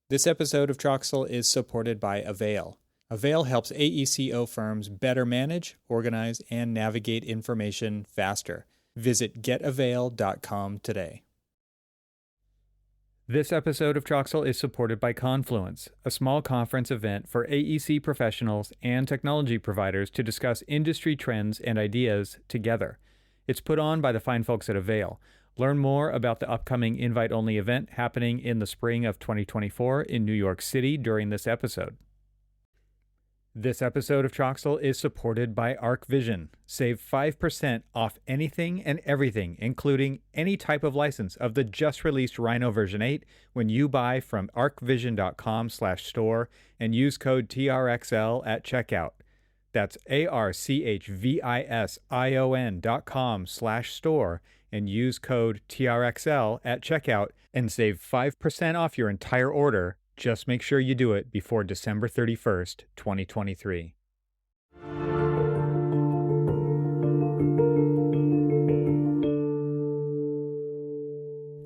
This episode of Troxel is supported by AVAIL. AVAIL helps AECO firms better manage, organize, and navigate information faster. Visit getavail.com today. This episode of Troxel is supported by Confluence, a small conference event for AEC professionals and technology providers to discuss industry trends and ideas together. It's put on by the fine folks at AVAIL. Learn more about the upcoming invite-only event happening in the spring of 2024 in New York City during this episode. This episode of Troxel is supported by ArcVision. Save 5% off anything and everything, including any type of license of the just-released Rhino version 8 when you buy from arcvision.com/store and use code TRXL at checkout. That's arcvision.com/store and use code TRXL at checkout and save 5% off your entire order. Just make sure you do it before December 31st, 2023.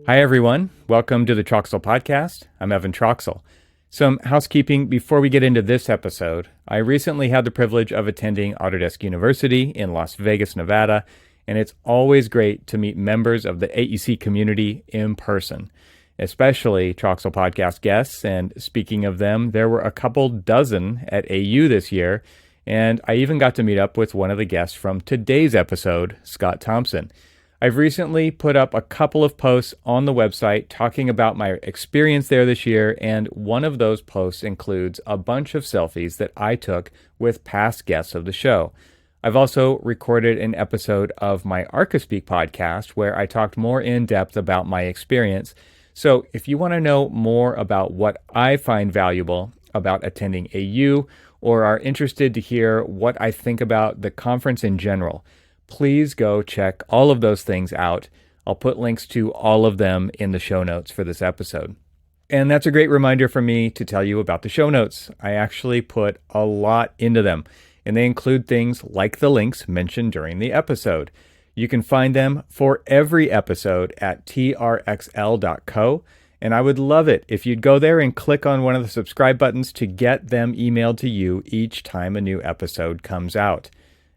Hi, everyone. Welcome to the Troxel Podcast. I'm Evan Troxel. Some housekeeping before we get into this episode. I recently had the privilege of attending Autodesk University in Las Vegas, Nevada, and it's always great to meet members of the AEC community in person, especially Troxel Podcast guests. And speaking of them, there were a couple dozen at AU this year, and I even got to meet up with one of the guests from today's episode, Scott Thompson. I've recently put up a couple of posts on the website talking about my experience there this year, and one of those posts includes a bunch of selfies that I took with past guests of the show. I've also recorded an episode of my ArcaSpeak podcast where I talked more in depth about my experience. So if you want to know more about what I find valuable about attending AU or are interested to hear what I think about the conference in general, please go check all of those things out. I'll put links to all of them in the show notes for this episode. And that's a great reminder for me to tell you about the show notes. I actually put a lot into them, and they include things like the links mentioned during the episode. You can find them for every episode at trxl.co, and I would love it if you'd go there and click on one of the subscribe buttons to get them emailed to you each time a new episode comes out.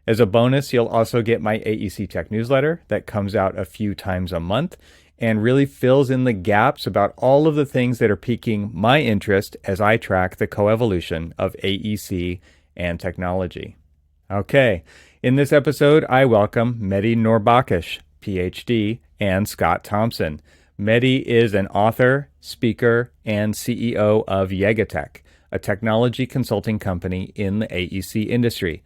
As a bonus, you'll also get my AEC Tech newsletter that comes out a few times a month and really fills in the gaps about all of the things that are piquing my interest as I track the coevolution of AEC and technology. Okay, in this episode, I welcome Mehdi Nourbakhsh, Ph.D., and Scott Thompson. Mehdi is an author, speaker, and CEO of YegaTech, a technology consulting company in the AEC industry.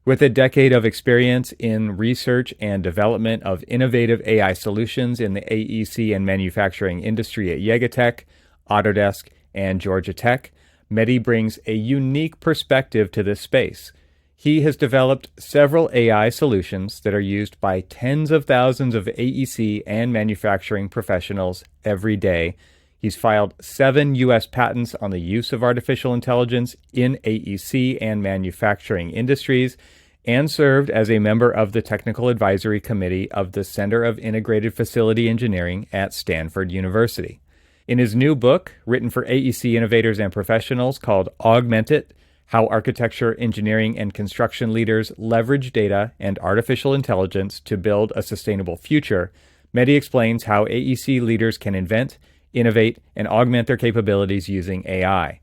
With a decade of experience in research and development of innovative AI solutions in the AEC and manufacturing industry at YegaTech, Autodesk, and Georgia Tech, Mehdi brings a unique perspective to this space. He has developed several AI solutions that are used by tens of thousands of AEC and manufacturing professionals every day. He's filed 7 U.S. patents on the use of artificial intelligence in AEC and manufacturing industries, and served as a member of the Technical Advisory Committee of the Center of Integrated Facility Engineering at Stanford University. In his new book, written for AEC innovators and professionals called Augment It: How Architecture, Engineering, and Construction Leaders Leverage Data and Artificial Intelligence to Build a Sustainable Future, Mehdi explains how AEC leaders can invent, innovate, and augment their capabilities using AI.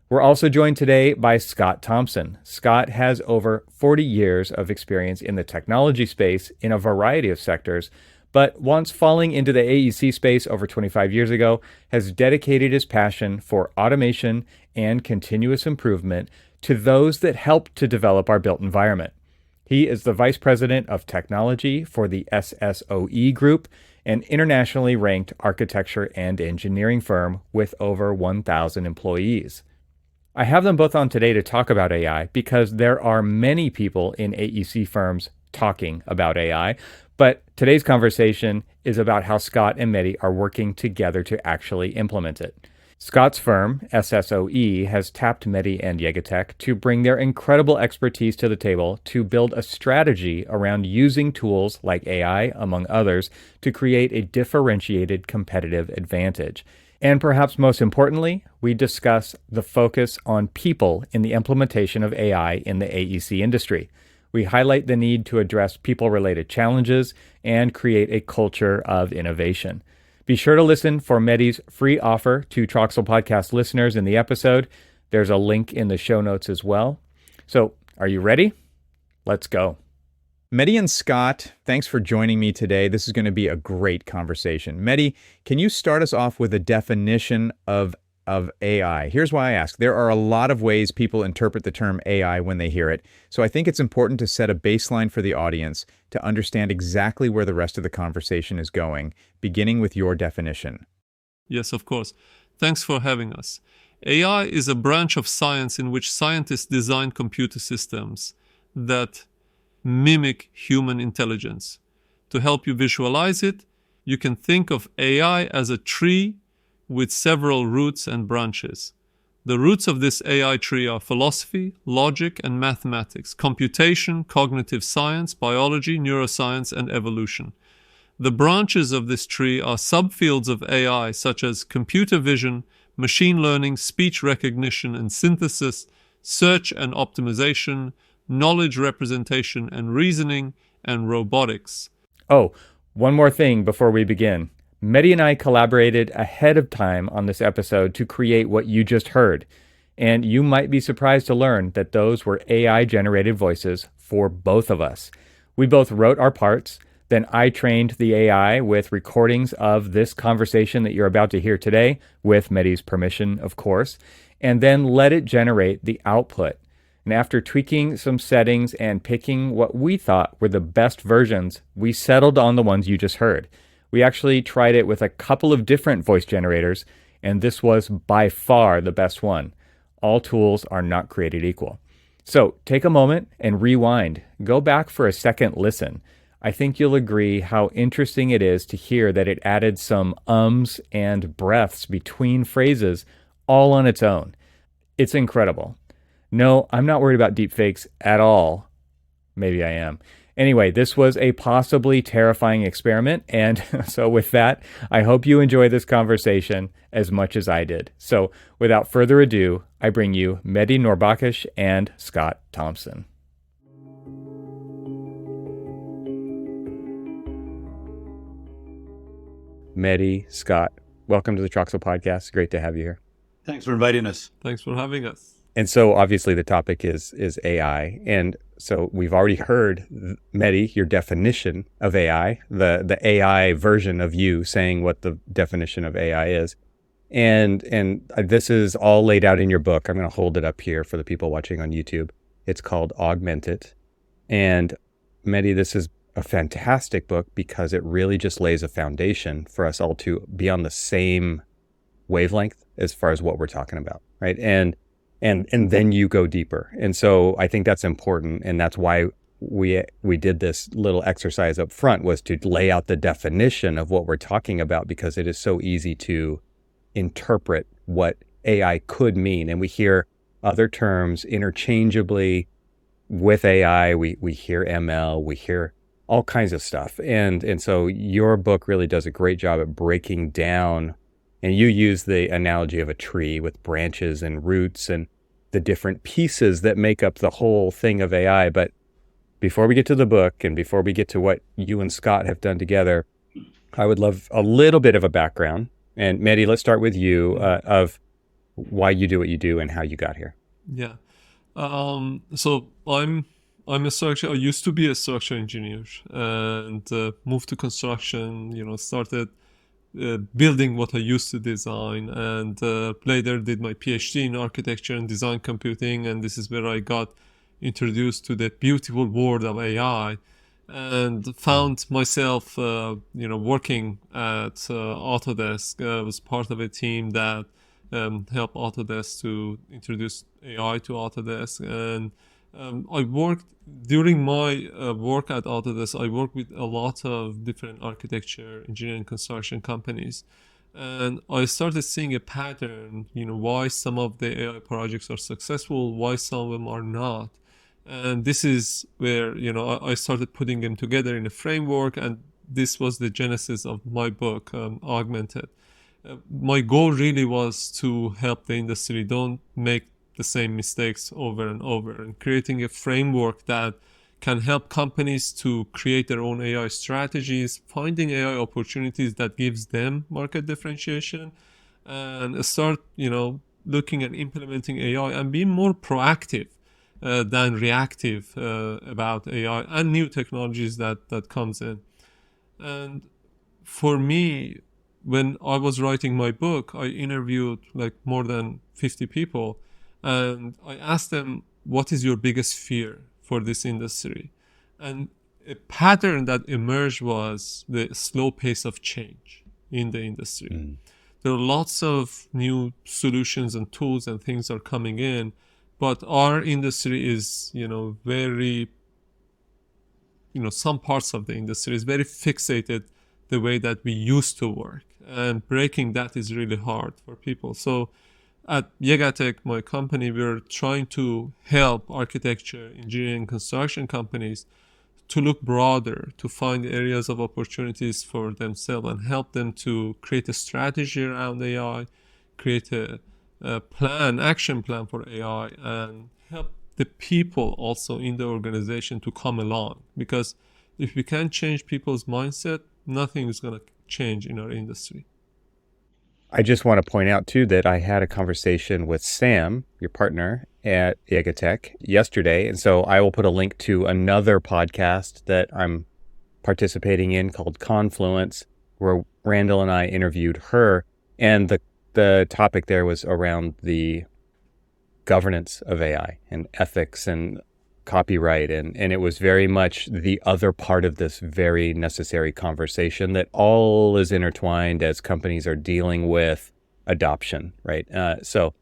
We're also joined today by Scott Thompson. Scott has over 40 years of experience in the technology space in a variety of sectors, but once falling into the AEC space over 25 years ago, has dedicated his passion for automation and continuous improvement to those that help to develop our built environment. He is the Vice President of Technology for the SSOE Group, an internationally ranked architecture and engineering firm with over 1,000 employees. I have them both on today to talk about AI because there are many people in AEC firms talking about AI, but today's conversation is about how Scott and Mehdi are working together to actually implement it. Scott's firm, SSOE, has tapped Mehdi and YegaTech to bring their incredible expertise to the table to build a strategy around using tools like AI, among others, to create a differentiated competitive advantage. And perhaps most importantly, we discuss the focus on people in the implementation of AI in the AEC industry. We highlight the need to address people-related challenges and create a culture of innovation. Be sure to listen for Mehdi's free offer to Troxel Podcast listeners in the episode. There's a link in the show notes as well. So, are you ready? Let's go. Mehdi and Scott, thanks for joining me today. This is going to be a great conversation. Mehdi, can you start us off with a definition of AI? Here's why I ask. There are a lot of ways people interpret the term AI when they hear it. So I think it's important to set a baseline for the audience to understand exactly where the rest of the conversation is going, beginning with your definition. Yes, of course. Thanks for having us. AI is a branch of science in which scientists design computer systems that mimic human intelligence. To help you visualize it, you can think of AI as a tree with several roots and branches. The roots of this AI tree are philosophy, logic, and mathematics, computation, cognitive science, biology, neuroscience, and evolution. The branches of this tree are subfields of AI such as computer vision, machine learning, speech recognition and synthesis, search and optimization, knowledge representation and reasoning, and robotics. Oh, one more thing before we begin. Mehdi and I collaborated ahead of time on this episode to create what you just heard. And you might be surprised to learn that those were AI-generated voices for both of us. We both wrote our parts. Then I trained the AI with recordings of this conversation that you're about to hear today, with Mehdi's permission, of course, and then let it generate the output. And after tweaking some settings and picking what we thought were the best versions, we settled on the ones you just heard. We actually tried it with a couple of different voice generators, and this was by far the best one. All tools are not created equal. So take a moment and rewind. Go back for a second listen. I think you'll agree how interesting it is to hear that it added some ums and breaths between phrases all on its own. It's incredible. No, I'm not worried about deepfakes at all. Maybe I am. Anyway, this was a possibly terrifying experiment, and so with that, I hope you enjoy this conversation as much as I did. So without further ado, I bring you Mehdi Nourbakhsh and Scott Thompson. Mehdi, Scott, welcome to the Troxel Podcast. Great to have you here. Thanks for inviting us. Thanks for having us. And so obviously the topic is AI. And so we've already heard, Mehdi, your definition of AI, the AI version of you saying what the definition of AI is. And this is all laid out in your book. I'm going to hold it up here for the people watching on YouTube. It's called Augment It. And Mehdi, this is a fantastic book because it really just lays a foundation for us all to be on the same wavelength as far as what we're talking about, right? And then you go deeper. And so I think that's important. And that's why we did this little exercise up front, was to lay out the definition of what we're talking about, because it is so easy to interpret what AI could mean. And we hear other terms interchangeably with AI. We hear ML, we hear all kinds of stuff. And so your book really does a great job at breaking down, and you use the analogy of a tree with branches and roots and the different pieces that make up the whole thing of AI. But before we get to the book and before we get to what you and Scott have done together, I would love a little bit of a background. And Mehdi, let's start with you, of why you do what you do and how you got here. Yeah. So I'm a structure. I used to be a structural engineer and moved to construction. Started building what I used to design, and later did my Ph.D. in architecture and design computing. And this is where I got introduced to the beautiful world of AI, and found myself, working at Autodesk. I was part of a team that helped Autodesk to introduce AI to Autodesk. And I worked during my work at Autodesk. I worked with a lot of different architecture, engineering, construction companies, and I started seeing a pattern. Why some of the AI projects are successful, why some of them are not, and this is where I started putting them together in a framework. And this was the genesis of my book, Augment It. My goal really was to help the industry don't make the same mistakes over and over, and creating a framework that can help companies to create their own AI strategies, finding AI opportunities that gives them market differentiation, and start, looking at implementing AI and being more proactive than reactive about AI and new technologies that comes in. And for me, when I was writing my book, I interviewed like more than 50 people, and I asked them, what is your biggest fear for this industry? And a pattern that emerged was the slow pace of change in the industry. Mm. There are lots of new solutions and tools and things are coming in, but our industry is, very, some parts of the industry is very fixated the way that we used to work, and breaking that is really hard for people. So at YegaTech, my company, we're trying to help architecture, engineering, construction companies to look broader, to find areas of opportunities for themselves and help them to create a strategy around AI, create a action plan for AI, and help the people also in the organization to come along. Because if we can't change people's mindset, nothing is going to change in our industry. I just want to point out, too, that I had a conversation with Sam, your partner at YegaTech, yesterday. And so I will put a link to another podcast that I'm participating in called Confluence, where Randall and I interviewed her. And the topic there was around the governance of AI and ethics and copyright. And it was very much the other part of this very necessary conversation that all is intertwined as companies are dealing with adoption, right? So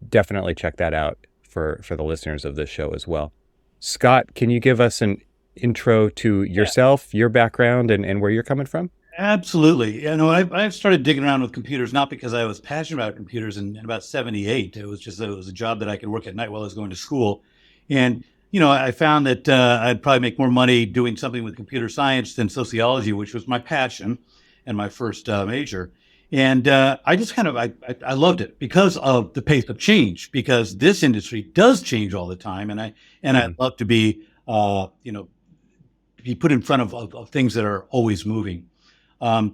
definitely check that out for the listeners of this show as well. Scott, can you give us an intro to yourself, your background, and where you're coming from? Absolutely. I've started digging around with computers, not because I was passionate about computers in about 78. It was a job that I could work at night while I was going to school. And I found that I'd probably make more money doing something with computer science than sociology, which was my passion and my first major. And I just I loved it because of the pace of change, because this industry does change all the time. And I'd love to be, be put in front of things that are always moving. Long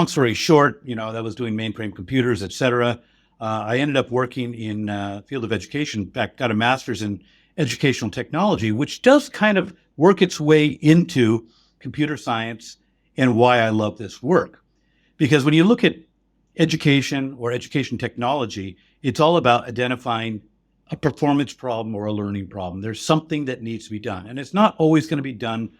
story short, that was doing mainframe computers, et cetera. I ended up working in field of education. In fact, got a master's in educational technology, which does kind of work its way into computer science and why I love this work. Because when you look at education or education technology, it's all about identifying a performance problem or a learning problem. There's something that needs to be done. And it's not always going to be done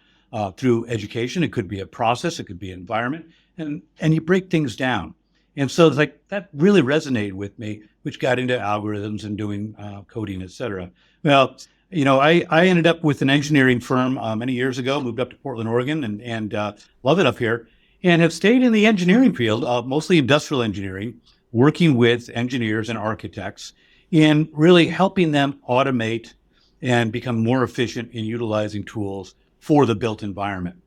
through education. It could be a process, it could be environment, and you break things down. And so it's like that really resonated with me, which got into algorithms and doing coding, et cetera. Well, I ended up with an engineering firm many years ago, moved up to Portland, Oregon, and love it up here, and have stayed in the engineering field, mostly industrial engineering, working with engineers and architects in really helping them automate and become more efficient in utilizing tools for the built environment.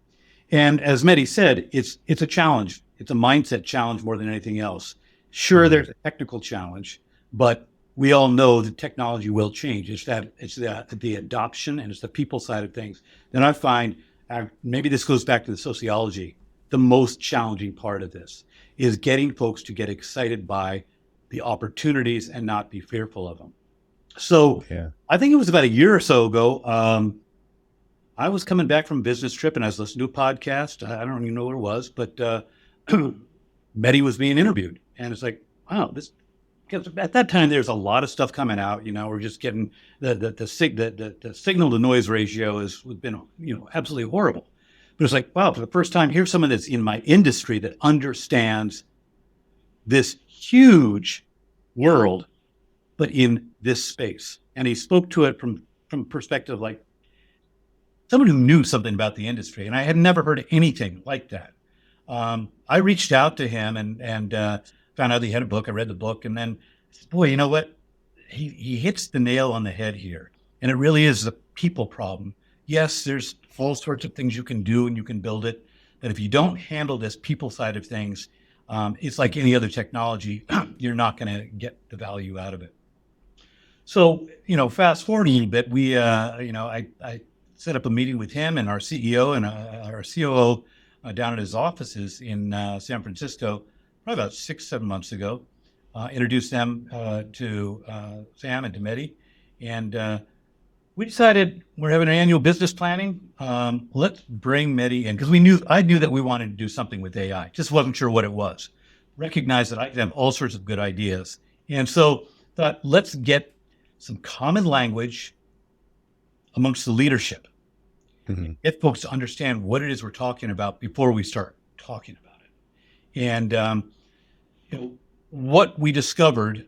And as Mehdi said, it's a challenge. It's a mindset challenge more than anything else. Sure, there's a technical challenge, but we all know that technology will change. It's the adoption and it's the people side of things. Then I find, maybe this goes back to the sociology, the most challenging part of this is getting folks to get excited by the opportunities and not be fearful of them. So I think it was about a year or so ago, I was coming back from a business trip and I was listening to a podcast. I don't even know what it was, but Mehdi was being interviewed. And it's like, wow, because at that time there's a lot of stuff coming out. We're just getting the signal to noise ratio has been absolutely horrible. But it's like, wow, for the first time, here's someone that's in my industry that understands this huge world, but in this space. And he spoke to it from perspective like someone who knew something about the industry. And I had never heard anything like that. I reached out to him and found out he had a book. I read the book, and then, boy, you know what? He hits the nail on the head here. And it really is a people problem. Yes, there's all sorts of things you can do and you can build it. But if you don't handle this people side of things, It's like any other technology. You're not going to get the value out of it. So, fast forward a little bit, I set up a meeting with him and our CEO and our COO down at his offices in San Francisco, probably about 6-7 months ago. Introduced them to Sam and to Mehdi. And we decided we're having an annual business planning. Let's bring Mehdi in because I knew that we wanted to do something with AI. Just wasn't sure what it was. Recognized that I could have all sorts of good ideas. And so thought, let's get some common language amongst the leadership. Mm-hmm. Get folks to understand what it is we're talking about before we start talking about it. And what we discovered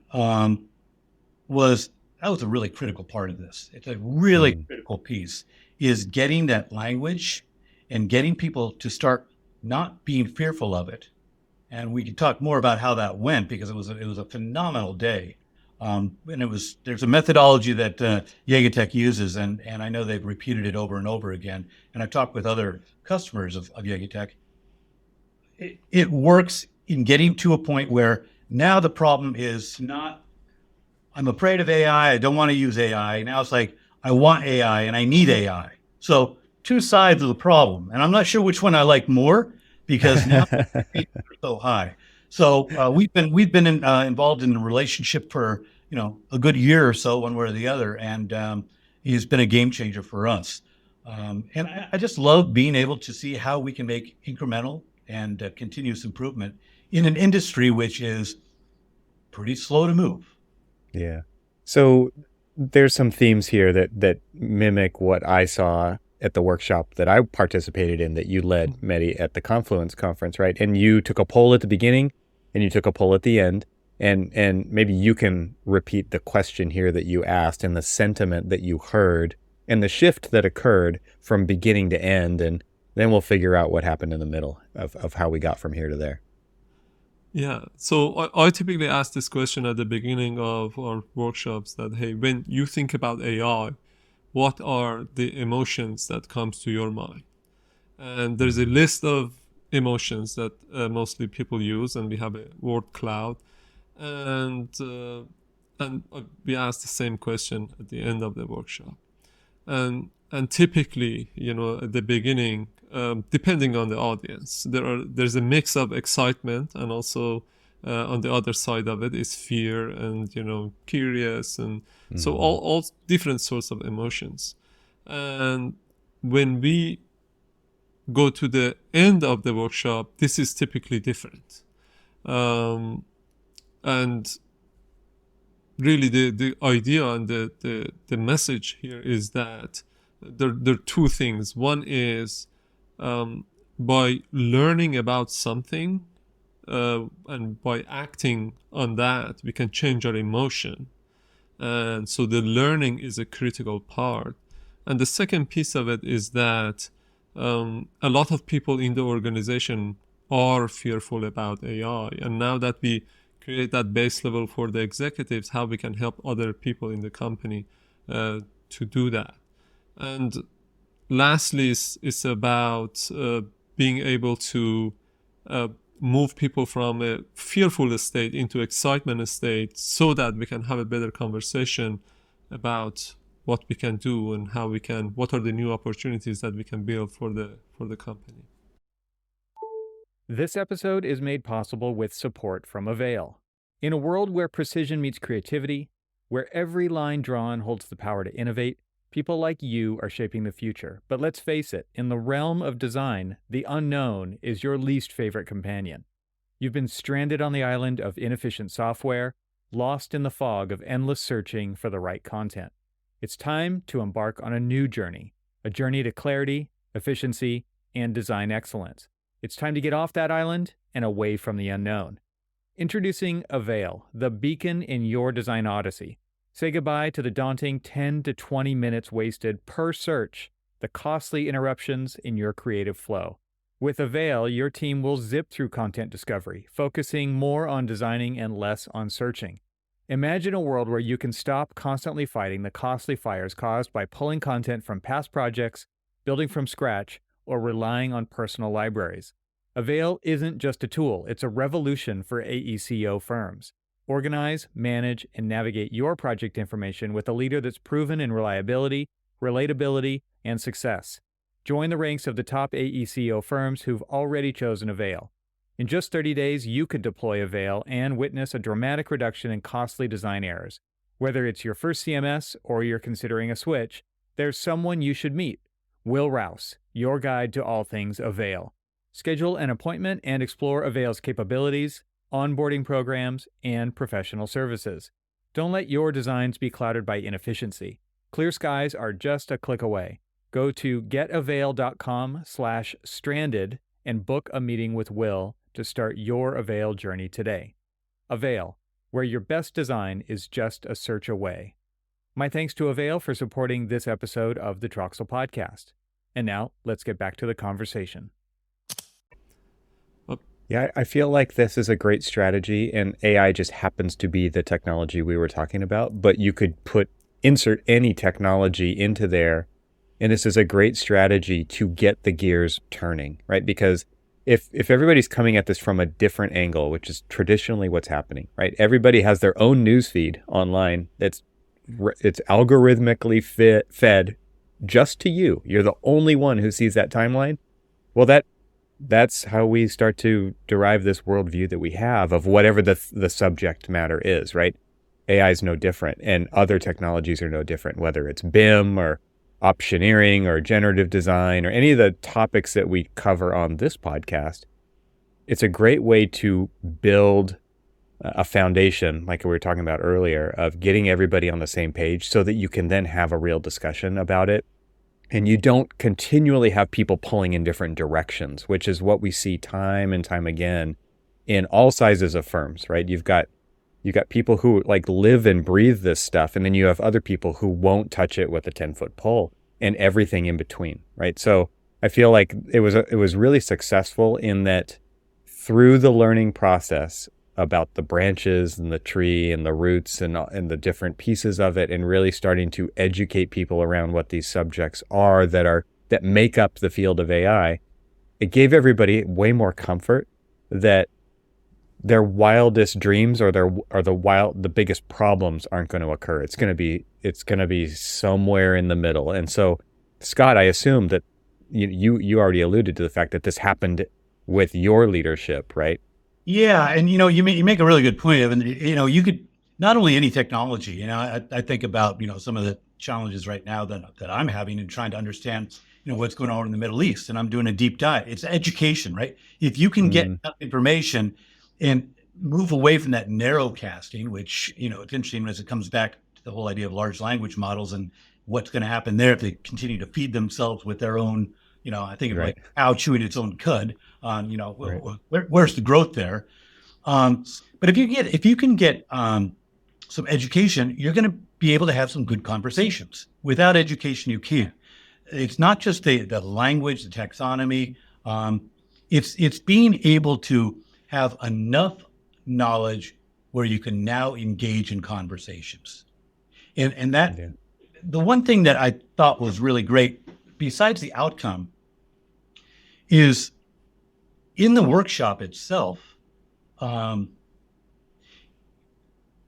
was a really critical part of this. It's a really critical piece is getting that language and getting people to start not being fearful of it. And we can talk more about how that went because it was a phenomenal day. And there's a methodology that YegaTech uses, and I know they've repeated it over and over again. And I've talked with other customers of YegaTech. It works in getting to a point where now the problem is not, I'm afraid of AI, I don't want to use AI. Now it's like, I want AI and I need AI. So two sides of the problem. And I'm not sure which one I like more because now it's so high. So we've been involved in a relationship for a good year or so, one way or the other, and he's been a game changer for us. And I just love being able to see how we can make incremental and continuous improvement in an industry which is pretty slow to move. Yeah. So there's some themes here that mimic what I saw at the workshop that I participated in that you led, Mehdi, at the Confluence conference, right? And you took a poll at the beginning and you took a poll at the end. And maybe you can repeat the question here that you asked and the sentiment that you heard and the shift that occurred from beginning to end. And then we'll figure out what happened in the middle of how we got from here to there. Yeah, so I typically ask this question at the beginning of our workshops that, hey, when you think about AI, what are the emotions that comes to your mind? And there's a list of emotions that mostly people use, and we have a word cloud. And we ask the same question at the end of the workshop. And typically, at the beginning, depending on the audience, there's a mix of excitement, and also on the other side of it is fear and curious, and so all different sorts of emotions. And when we go to the end of the workshop, this is typically different. And really the idea and the message here is that there are two things. One is by learning about something and by acting on that, we can change our emotion. And so the learning is a critical part. And the second piece of it is that a lot of people in the organization are fearful about AI. And now that we create that base level for the executives, how we can help other people in the company to do that. And lastly, it's about being able to move people from a fearful state into excitement state so that we can have a better conversation about what we can do and what are the new opportunities that we can build for the company. This episode is made possible with support from AVAIL. In a world where precision meets creativity, where every line drawn holds the power to innovate, people like you are shaping the future. But let's face it, in the realm of design, the unknown is your least favorite companion. You've been stranded on the island of inefficient software, lost in the fog of endless searching for the right content. It's time to embark on a new journey, a journey to clarity, efficiency, and design excellence. It's time to get off that island and away from the unknown. Introducing AVAIL, the beacon in your design odyssey. Say goodbye to the daunting 10 to 20 minutes wasted per search, the costly interruptions in your creative flow. With AVAIL, your team will zip through content discovery, focusing more on designing and less on searching. Imagine a world where you can stop constantly fighting the costly fires caused by pulling content from past projects, building from scratch, or relying on personal libraries. AVAIL isn't just a tool, it's a revolution for AECO firms. Organize, manage, and navigate your project information with a leader that's proven in reliability, relatability, and success. Join the ranks of the top AECO firms who've already chosen AVAIL. In just 30 days, you could deploy AVAIL and witness a dramatic reduction in costly design errors. Whether it's your first CMS or you're considering a switch, there's someone you should meet. Will Rouse, your guide to all things AVAIL. Schedule an appointment and explore AVAIL's capabilities, onboarding programs, and professional services. Don't let your designs be clouded by inefficiency. Clear skies are just a click away. Go to getavail.com/stranded and book a meeting with Will to start your AVAIL journey today. AVAIL, where your best design is just a search away. My thanks to AVAIL for supporting this episode of the Troxel Podcast. And now, let's get back to the conversation. Yeah, I feel like this is a great strategy, and AI just happens to be the technology we were talking about, but you could insert any technology into there, and this is a great strategy to get the gears turning, right? Because if everybody's coming at this from a different angle, which is traditionally what's happening, right? Everybody has their own news feed online it's algorithmically fed just to you. You're the only one who sees that timeline. Well, that's how we start to derive this worldview that we have of whatever the subject matter is, right? AI is no different, and other technologies are no different, whether it's BIM or optioneering or generative design or any of the topics that we cover on this podcast. It's a great way to build a foundation, like we were talking about earlier, of getting everybody on the same page so that you can then have a real discussion about it. And you don't continually have people pulling in different directions, which is what we see time and time again in all sizes of firms, right? You've got people who like live and breathe this stuff, and then you have other people who won't touch it with a 10-foot pole, and everything in between, right? So I feel like it was really successful in that through the learning process about the branches and the tree and the roots and the different pieces of it, and really starting to educate people around what these subjects are that make up the field of AI. It gave everybody way more comfort that their wildest dreams or the biggest problems aren't going to occur. It's going to be somewhere in the middle. And so, Scott, I assume that you already alluded to the fact that this happened with your leadership, right? Yeah, and you make a really good point, Evan. You could not only any technology. I think about some of the challenges right now that I'm having and trying to understand what's going on in the Middle East, and I'm doing a deep dive. It's education, right? If you can get enough information and move away from that narrow casting, which it's interesting as it comes back to the whole idea of large language models and what's going to happen there if they continue to feed themselves with their own. I think of like cow chewing its own cud. Where's the growth there? But if you can get some education, you're going to be able to have some good conversations. Without education, you can't. It's not just the language, the taxonomy. It's being able to have enough knowledge where you can now engage in conversations. And that the one thing that I thought was really great, besides the outcome, is in the workshop itself.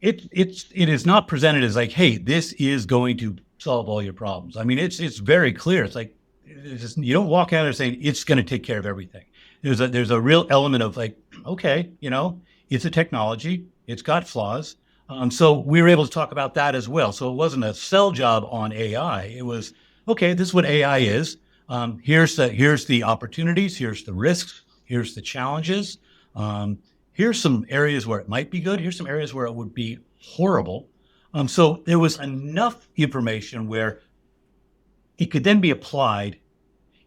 It is not presented as like, hey, this is going to solve all your problems. I mean, it's very clear. It's like you don't walk out there saying it's going to take care of everything. There's a real element of like, okay, it's a technology, it's got flaws. So we were able to talk about that as well. So it wasn't a sell job on AI. It was, okay, this is what AI is. Here's the opportunities. Here's the risks. Here's the challenges. Here's some areas where it might be good. Here's some areas where it would be horrible. So there was enough information where it could then be applied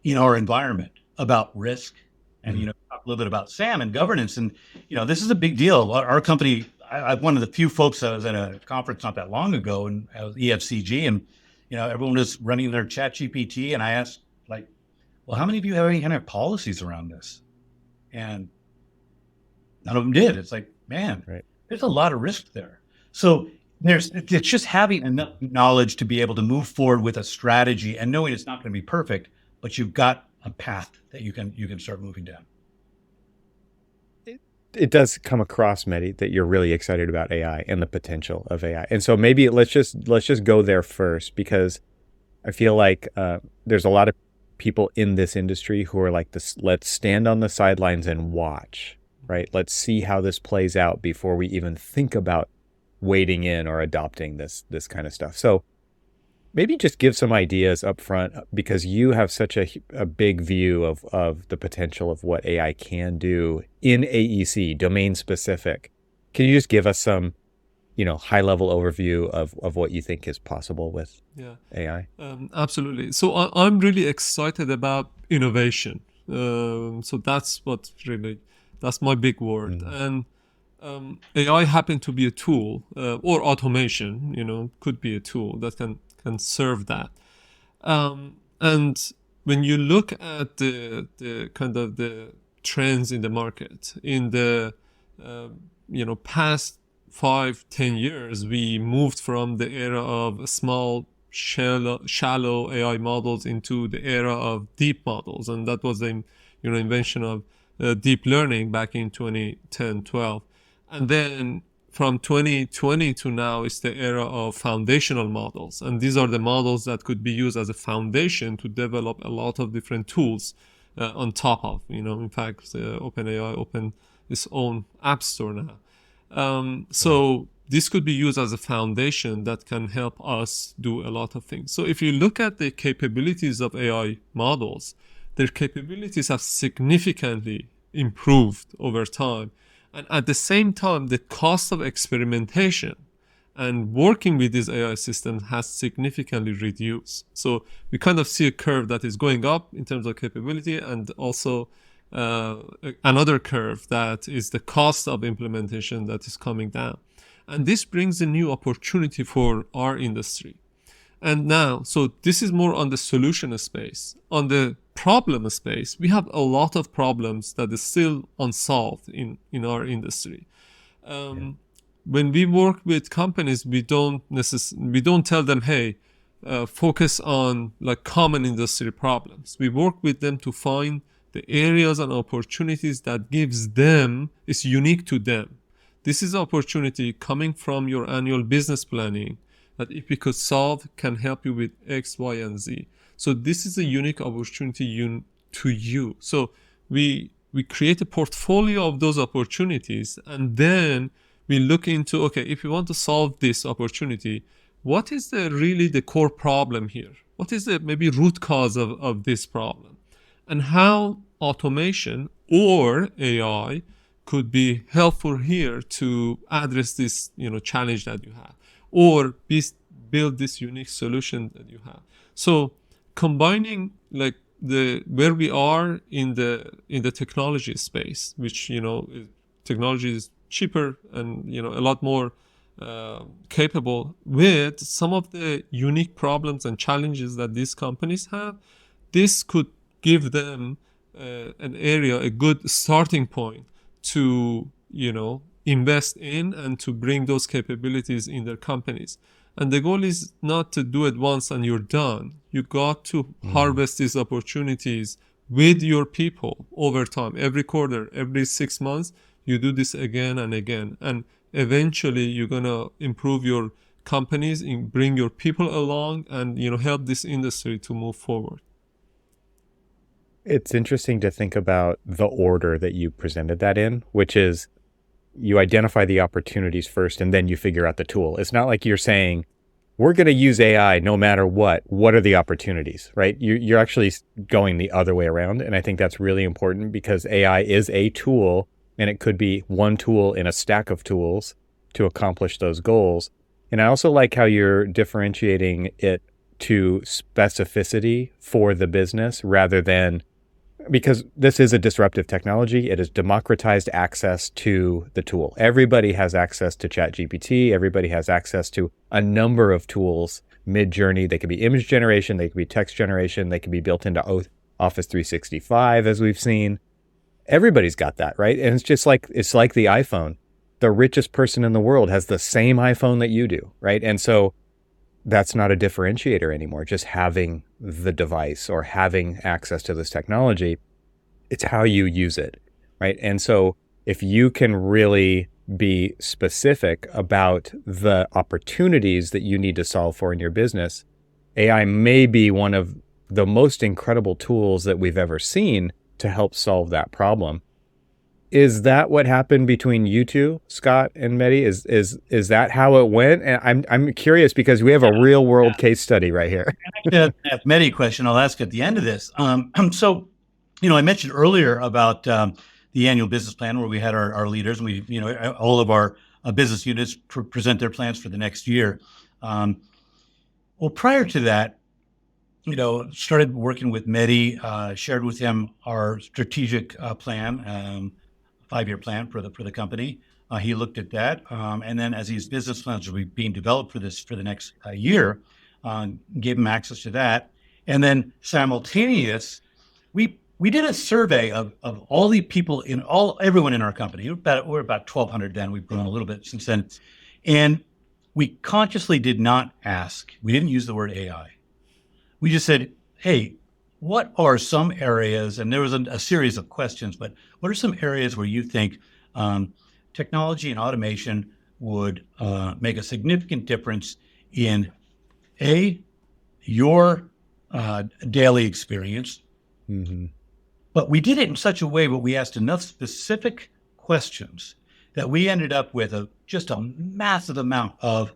in our environment about risk and, talk a little bit about SAM and governance. And, this is a big deal. Our company, I'm one of the few folks that was at a conference not that long ago, and I was EFCG, and, everyone was running their chat GPT. And I asked, like, well, how many of you have any kind of policies around this? And none of them did. It's like, man, there's a lot of risk there. So it's just having enough knowledge to be able to move forward with a strategy and knowing it's not going to be perfect, but you've got a path that you can start moving down. it does come across, Mehdi, that you're really excited about AI and the potential of AI. And so maybe let's just go there first, because I feel like there's a lot of people in this industry who are like this, let's stand on the sidelines and watch, right? Let's see how this plays out before we even think about wading in or adopting this kind of stuff. So maybe just give some ideas up front, because you have such a big view of the potential of what AI can do in AEC, domain specific. Can you just give us some, high level overview of what you think is possible with AI? Absolutely. So I'm really excited about innovation. So that's my big word. And AI happened to be a tool, or automation, could be a tool that can serve that. And when you look at the kind of the trends in the market in the past 5-10 years, we moved from the era of small shallow AI models into the era of deep models, and that was the invention of deep learning back in 2010-12. And then from 2020 to now, it's the era of foundational models. And these are the models that could be used as a foundation to develop a lot of different tools on top of. In fact, OpenAI opened its own app store now. So this could be used as a foundation that can help us do a lot of things. So if you look at the capabilities of AI models, their capabilities have significantly improved over time. And at the same time, the cost of experimentation and working with these AI systems has significantly reduced. So we kind of see a curve that is going up in terms of capability, and also another curve that is the cost of implementation that is coming down. And this brings a new opportunity for our industry. And now, so this is more on the solution space. On the problem space, we have a lot of problems that is still unsolved in our industry. When we work with companies, we don't tell them, hey, focus on like common industry problems. We work with them to find the areas and opportunities that gives them, is unique to them. This is opportunity coming from your annual business planning that if we could solve, can help you with X, Y, and Z. So this is a unique opportunity to you. So we create a portfolio of those opportunities, and then we look into, okay, if we want to solve this opportunity, what is really the core problem here? What is the maybe root cause of this problem? And how automation or AI could be helpful here to address this, challenge that you have, or build this unique solution that you have. So combining like where we are in the technology space, which technology is cheaper and a lot more capable, with some of the unique problems and challenges that these companies have, this could give them a good starting point to invest in and to bring those capabilities in their companies. And the goal is not to do it once and you're done. You got to harvest these opportunities with your people over time. Every quarter, every 6 months, you do this again and again. And eventually you're going to improve your companies, bring your people along, and help this industry to move forward. It's interesting to think about the order that you presented that in, which is you identify the opportunities first and then you figure out the tool. It's not like you're saying, we're going to use AI no matter what. What are the opportunities, right? You're actually going the other way around. And I think that's really important, because AI is a tool, and it could be one tool in a stack of tools to accomplish those goals. And I also like how you're differentiating it to specificity for the business rather than, because this is a disruptive technology. It has democratized access to the tool. Everybody has access to ChatGPT. Everybody has access to a number of tools mid-journey. They could be image generation. They could be text generation. They could be built into Office 365, as we've seen. Everybody's got that, right? And it's like the iPhone. The richest person in the world has the same iPhone that you do, right? And so that's not a differentiator anymore, just having the device or having access to this technology. It's how you use it, right? And so if you can really be specific about the opportunities that you need to solve for in your business, AI may be one of the most incredible tools that we've ever seen to help solve that problem. Is that what happened between you two, Scott and Mehdi? Is that how it went? And I'm curious because we have a real world case study right here. That Mehdi question I'll ask at the end of this. So, I mentioned earlier about the annual business plan where we had our leaders, and we, all of our business units present their plans for the next year. Well, prior to that, started working with Mehdi, shared with him our strategic plan, 5-year plan for the company. He looked at that, and then as these business plans were being developed for the next year, gave him access to that, and then simultaneous, we did a survey of all the people everyone in our company. We're about 1,200 then. We've grown a little bit since then, and we consciously did not ask. We didn't use the word AI. We just said, hey, what are some areas, and there was a series of questions, but what are some areas where you think technology and automation would make a significant difference in your daily experience? Mm-hmm. But we did it in such a way where we asked enough specific questions that we ended up with just a massive amount of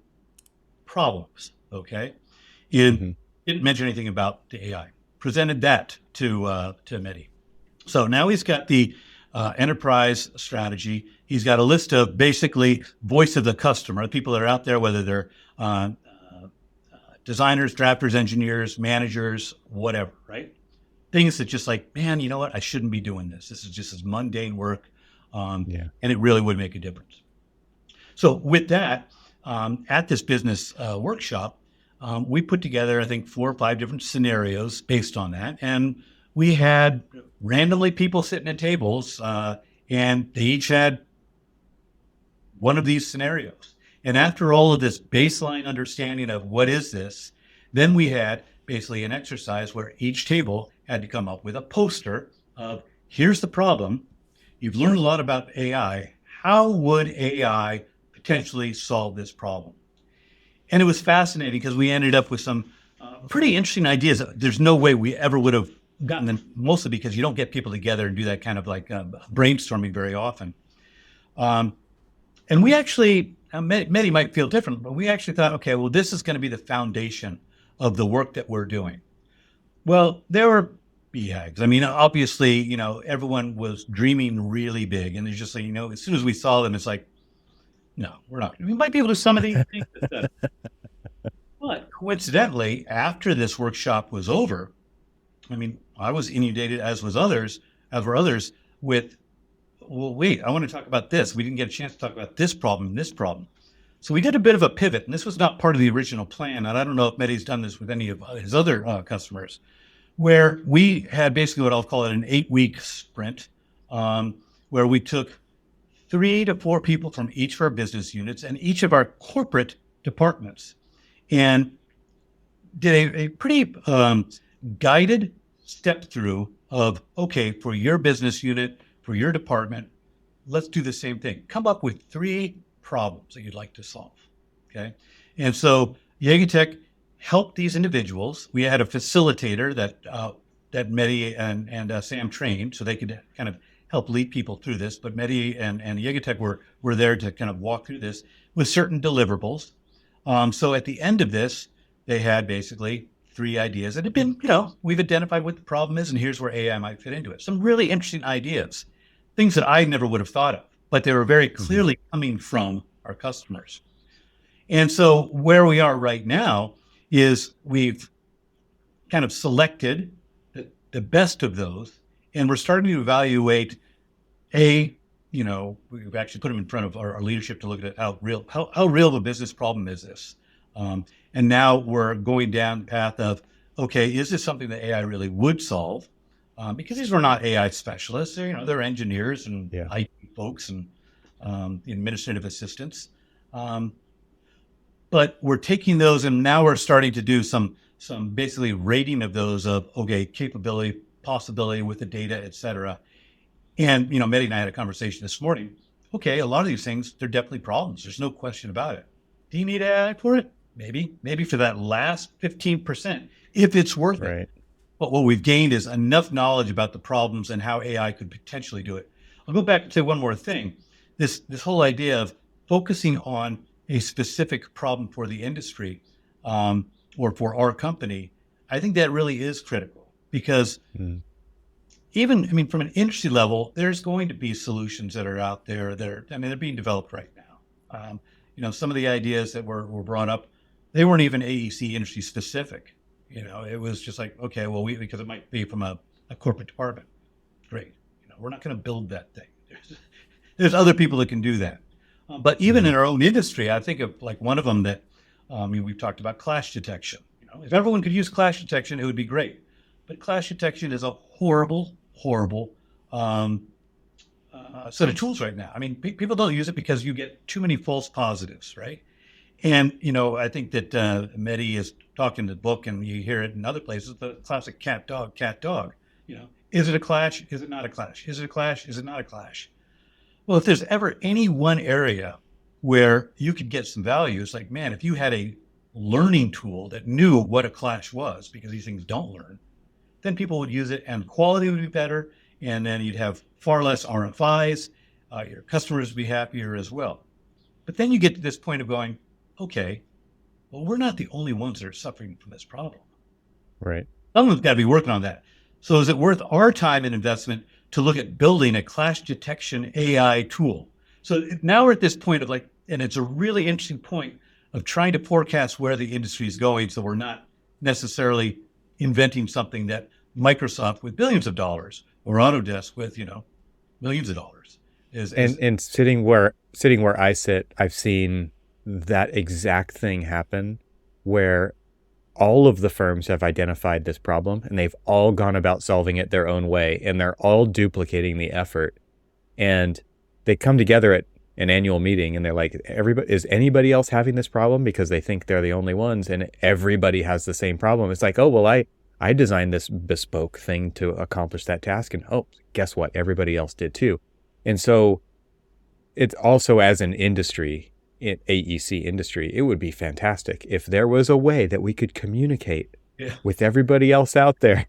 problems, okay? Didn't mention anything about the AI. Presented that to Mehdi. So now he's got the enterprise strategy. He's got a list of basically voice of the customer, the people that are out there, whether they're designers, drafters, engineers, managers, whatever, right? Things that just like, man, you know what? I shouldn't be doing this. This is just as mundane work, and it really would make a difference. So with that, at this business workshop, we put together, I think, 4 or 5 different scenarios based on that. And we had randomly people sitting at tables, and they each had one of these scenarios. And after all of this baseline understanding of what is this, then we had basically an exercise where each table had to come up with a poster of, here's the problem. You've learned a lot about AI. How would AI potentially solve this problem? And it was fascinating because we ended up with some pretty interesting ideas. There's no way we ever would have gotten them, mostly because you don't get people together and do that kind of like brainstorming very often. And we actually, Mehdi might feel different, but we actually thought, okay, well, this is going to be the foundation of the work that we're doing. Well, there were BHAGs. I mean, obviously, everyone was dreaming really big. And there's just like, as soon as we saw them, it's like, no, we're not. We might be able to do some of these things. But coincidentally, after this workshop was over, I mean, I was inundated, as were others, with, well, wait, I want to talk about this. We didn't get a chance to talk about this problem and this problem. So we did a bit of a pivot, and this was not part of the original plan. And I don't know if Mehdi's done this with any of his other customers, where we had basically what I'll call it an 8-week sprint, where we took 3 to 4 people from each of our business units and each of our corporate departments and did a pretty guided step through of, okay, for your business unit, for your department, let's do the same thing. Come up with 3 problems that you'd like to solve, okay? And so YegaTech helped these individuals. We had a facilitator that Mehdi and Sam trained so they could kind of help lead people through this, but Mehdi and YegaTech were there to kind of walk through this with certain deliverables. So at the end of this, they had basically 3 ideas that had been, we've identified what the problem is, and here's where AI might fit into it. Some really interesting ideas, things that I never would have thought of, but they were very clearly coming from our customers. And so where we are right now is we've kind of selected the best of those, and we're starting to evaluate we've actually put them in front of our leadership to look at how real of a business problem is this. And now we're going down the path of, okay, is this something that AI really would solve? Because these were not AI specialists. They're engineers and IT folks and administrative assistants. But we're taking those, and now we're starting to do some basically rating of those of, okay, capability, possibility with the data, et cetera. And, Mehdi and I had a conversation this morning. Okay, a lot of these things, they're definitely problems. There's no question about it. Do you need AI for it? Maybe for that last 15%, if it's worth it. Right. But what we've gained is enough knowledge about the problems and how AI could potentially do it. I'll go back and say one more thing. This whole idea of focusing on a specific problem for the industry or for our company, I think that really is critical because even, from an industry level, there's going to be solutions that are out there that they're being developed right now. Some of the ideas that were brought up, they weren't even AEC industry specific. It was just like, okay, well, because it might be from a corporate department. Great. We're not going to build that thing. There's other people that can do that. But even in our own industry, I think of like one of them that, we've talked about clash detection. If everyone could use clash detection, it would be great. But clash detection is a horrible set of tools right now. People don't use it because you get too many false positives, right? And, I think that Mehdi is talking in the book, and you hear it in other places, the classic cat, dog. Is it a clash? Is it not a clash? Is it a clash? Is it not a clash? Well, if there's ever any one area where you could get some value, it's like, man, if you had a learning tool that knew what a clash was, because these things don't learn, then people would use it and quality would be better. And then you'd have far less RFIs. Your customers would be happier as well. But then you get to this point of going, okay, well, we're not the only ones that are suffering from this problem. Right. Someone's got to be working on that. So is it worth our time and investment to look at building a clash detection AI tool? So now we're at this point of like, and it's a really interesting point of trying to forecast where the industry is going. So we're not necessarily inventing something that Microsoft with billions of dollars or Autodesk with, millions of dollars is. And sitting where I sit, I've seen that exact thing happen where all of the firms have identified this problem and they've all gone about solving it their own way, and they're all duplicating the effort, and they come together at an annual meeting and they're like, is anybody else having this problem? Because they think they're the only ones, and everybody has the same problem. It's like, oh, well, I designed this bespoke thing to accomplish that task, and oh, guess what? Everybody else did too. And so it's also, as an industry, AEC industry, it would be fantastic if there was a way that we could communicate with everybody else out there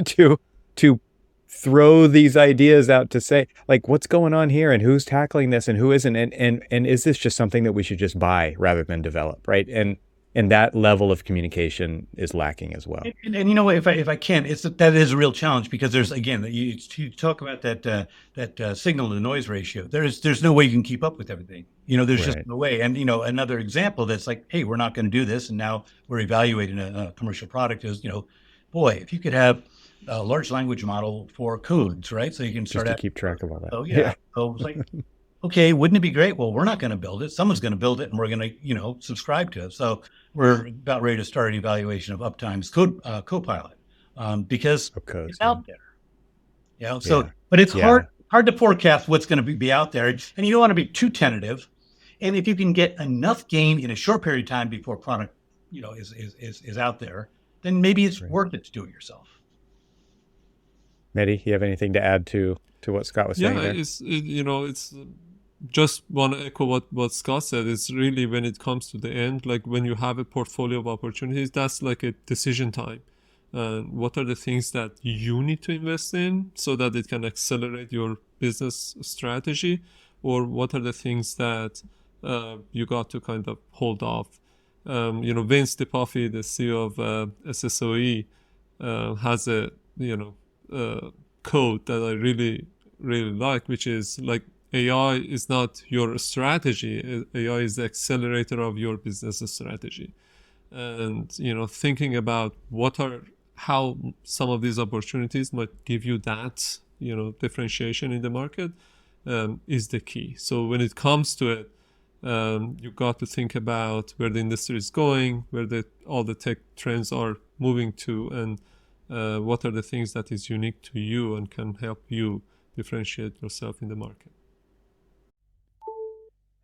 to throw these ideas out, to say, like, what's going on here and who's tackling this and who isn't, and is this just something that we should just buy rather than develop, right? And that level of communication is lacking as well. And if I can, that is a real challenge, because there's, again, you talk about that signal to noise ratio. There's no way you can keep up with everything. There's just no way. And another example that's like, hey, we're not going to do this, and now we're evaluating a commercial product is, boy, if you could have a large language model for codes, right? So you can start to keep track of all that. Oh yeah. So it's like, okay, wouldn't it be great? Well, we're not going to build it. Someone's going to build it, and we're going to, subscribe to it. So we're about ready to start an evaluation of Uptime's Copilot because it's out there. But it's hard to forecast what's going to be out there, and you don't want to be too tentative. And if you can get enough gain in a short period of time before product, is out there, then maybe it's worth it to do it yourself. Mehdi, you have anything to add to what Scott was saying there? It's just want to echo what Scott said. It's really, when it comes to the end, like when you have a portfolio of opportunities, that's like a decision time. What are the things that you need to invest in so that it can accelerate your business strategy, or what are the things that you got to kind of hold off? Vince DiPafi, the CEO of SSOE, has a quote that I really, really like, which is like, AI is not your strategy. AI is the accelerator of your business strategy. And, thinking about how some of these opportunities might give you that, differentiation in the market is the key. So when it comes to it, you've got to think about where the industry is going, where all the tech trends are moving to, and what are the things that is unique to you and can help you differentiate yourself in the market.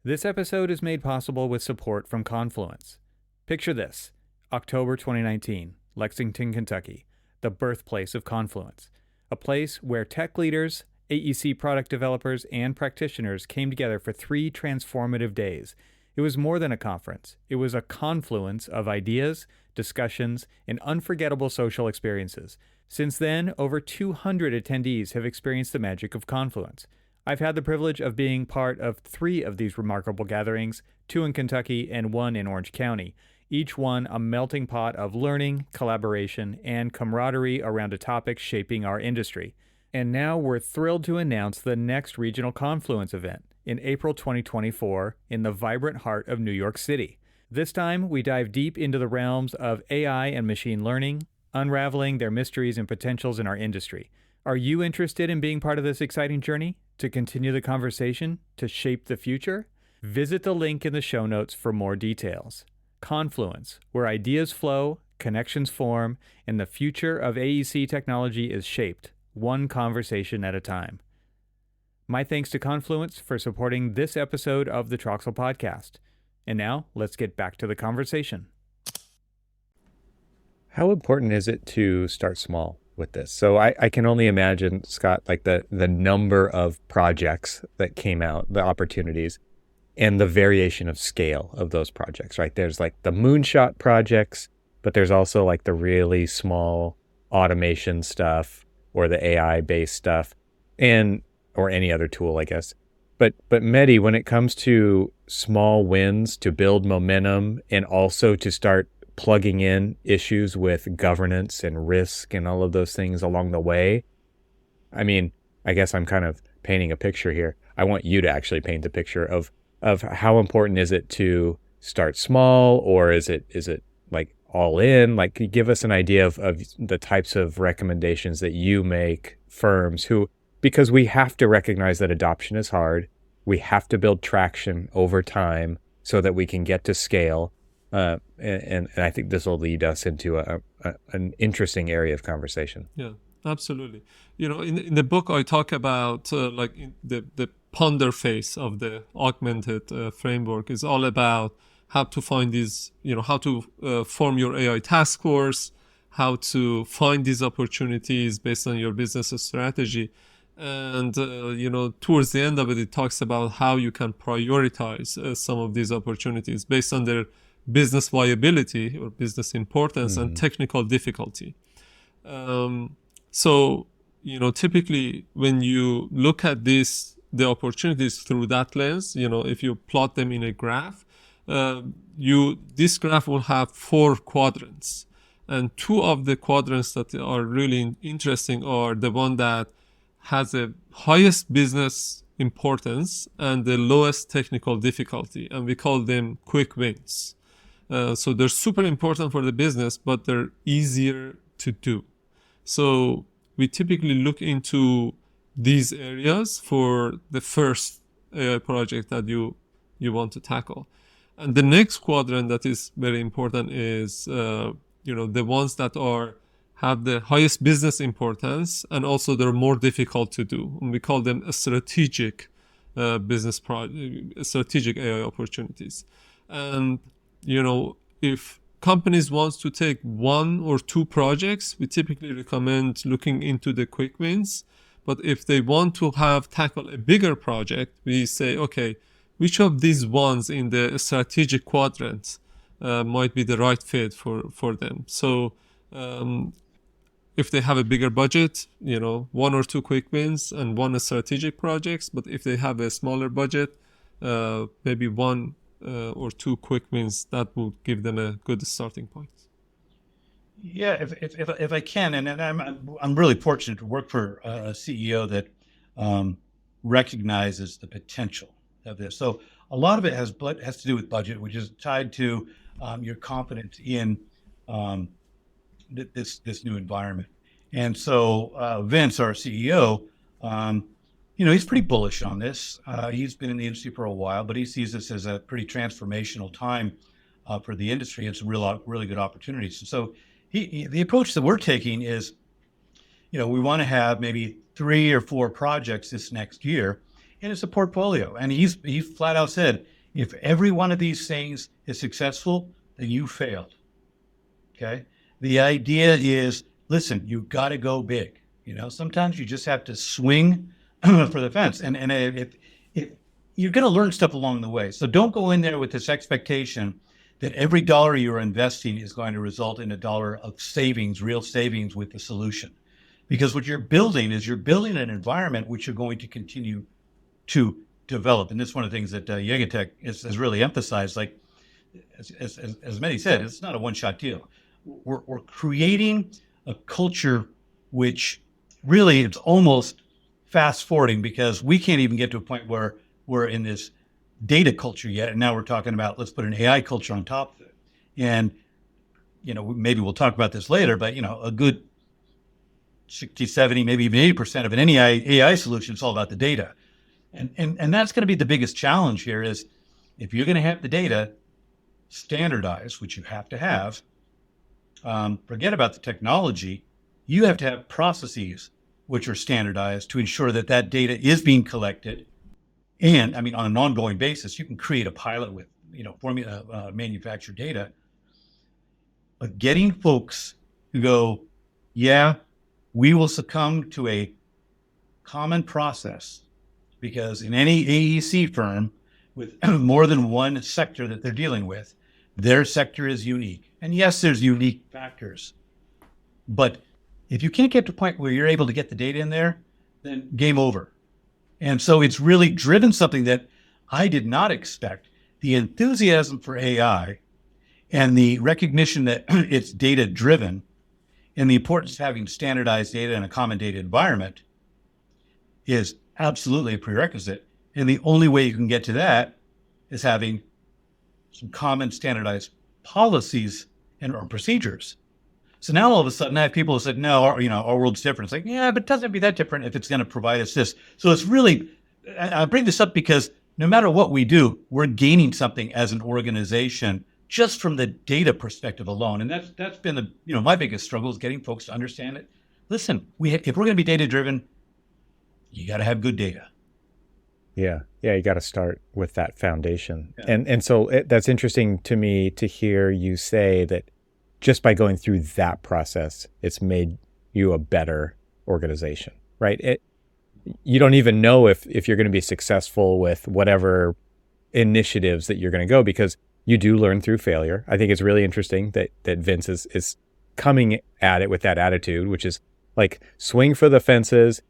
This episode is made possible with support from Confluence. Picture this: October 2019, Lexington, Kentucky, the birthplace of Confluence, a place where tech leaders AEC product developers and practitioners came together for 3 transformative days. It was more than a conference. It was a confluence of ideas, discussions, and unforgettable social experiences. Since then, over 200 attendees have experienced the magic of Confluence. I've had the privilege of being part of 3 of these remarkable gatherings, 2 in Kentucky and 1 in Orange County, each one a melting pot of learning, collaboration, and camaraderie around a topic shaping our industry. And now we're thrilled to announce the next Regional Confluence event in April 2024 in the vibrant heart of New York City. This time, we dive deep into the realms of AI and machine learning, unraveling their mysteries and potentials in our industry. Are you interested in being part of this exciting journey? To continue the conversation? To shape the future? Visit the link in the show notes for more details. Confluence, where ideas flow, connections form, and the future of AEC technology is shaped, one conversation at a time. My thanks to Confluence for supporting this episode of the Troxel Podcast. And now, let's get back to the conversation. How important is it to start small with this? So I can only imagine, Scott, like the number of projects that came out, the opportunities, and the variation of scale of those projects, right? There's like the moonshot projects, but there's also like the really small automation stuff or the AI-based stuff, or any other tool, I guess. But Mehdi, when it comes to small wins to build momentum and also to start plugging in issues with governance and risk and all of those things along the way, I mean, I guess I'm kind of painting a picture here. I want you to actually paint the picture of how important is it to start small, or is it like all in? Like, could you give us an idea of the types of recommendations that you make firms who, because we have to recognize that adoption is hard. We have to build traction over time so that we can get to scale. And I think this will lead us into an interesting area of conversation. Yeah, absolutely. You know, in the book, I talk about the ponder phase of the augmented framework is all about how to find these, how to form your AI task force, how to find these opportunities based on your business strategy. And, towards the end of it, it talks about how you can prioritize some of these opportunities based on their business viability or business importance and technical difficulty. Typically when you look at the opportunities through that lens, if you plot them in a graph, this graph will have 4 quadrants. And 2 of the quadrants that are really interesting are the one that has the highest business importance and the lowest technical difficulty, and we call them quick wins. So they're super important for the business, but they're easier to do. So we typically look into these areas for the first AI project that you want to tackle. And the next quadrant that is very important is, the ones that have the highest business importance, and also they're more difficult to do. And we call them a strategic strategic AI opportunities. And, if companies want to take 1 or 2 projects, we typically recommend looking into the quick wins. But if they want to tackle a bigger project, we say, okay, which of these ones in the strategic quadrant might be the right fit for them. So if they have a bigger budget, 1 or 2 quick wins and 1 strategic projects. But if they have a smaller budget, maybe 1 or 2 quick wins, that will give them a good starting point. Yeah, if I can, and I'm really fortunate to work for a CEO that recognizes the potential of this. So a lot of it has to do with budget, which is tied to your confidence in this new environment. And so Vince, our CEO, he's pretty bullish on this. He's been in the industry for a while, but he sees this as a pretty transformational time for the industry. It's really good opportunities. So the approach that we're taking is, we want to have maybe 3 or 4 projects this next year, and it's a portfolio. And he flat out said, if every one of these things is successful, then you failed. Okay. The idea is, listen, you've got to go big. Sometimes you just have to swing for the fence. And if you're going to learn stuff along the way. So don't go in there with this expectation that every dollar you're investing is going to result in a dollar of savings, real savings with the solution. Because what you're building is you're building an environment which you're going to continue to develop. And this is one of the things that YegaTech has really emphasized. Like, as Mehdi said, it's not a one-shot deal. We're creating a culture which really it's almost fast-forwarding, because we can't even get to a point where we're in this data culture yet. And now we're talking about, let's put an AI culture on top of it. And, maybe we'll talk about this later, but, a good 60, 70, maybe even 80% of an AI solution is all about the data. And that's going to be the biggest challenge here is if you're going to have the data standardized, which you have to have, forget about the technology, you have to have processes which are standardized to ensure that that data is being collected. And on an ongoing basis, you can create a pilot with, formula manufactured data. But getting folks to go, yeah, we will succumb to a common process, because in any AEC firm with more than one sector that they're dealing with, their sector is unique. And yes, there's unique factors. But if you can't get to a point where you're able to get the data in there, then game over. And so it's really driven something that I did not expect. The enthusiasm for AI and the recognition that it's data driven and the importance of having standardized data in a common data environment is absolutely a prerequisite. And the only way you can get to that is having some common standardized policies and or procedures. So now all of a sudden I have people who said, no, our world's different. It's like, yeah, but it doesn't be that different if it's going to provide us this. So it's really, I bring this up because no matter what we do, we're gaining something as an organization just from the data perspective alone. And that's been the, my biggest struggle is getting folks to understand it. Listen, if we're going to be data driven, you got to have good data. Yeah, you got to start with that foundation. Yeah. And so that's interesting to me to hear you say that just by going through that process, it's made you a better organization, right? You don't even know if you're going to be successful with whatever initiatives that you're going to go, because you do learn through failure. I think it's really interesting that Vince is coming at it with that attitude, which is like swing for the fences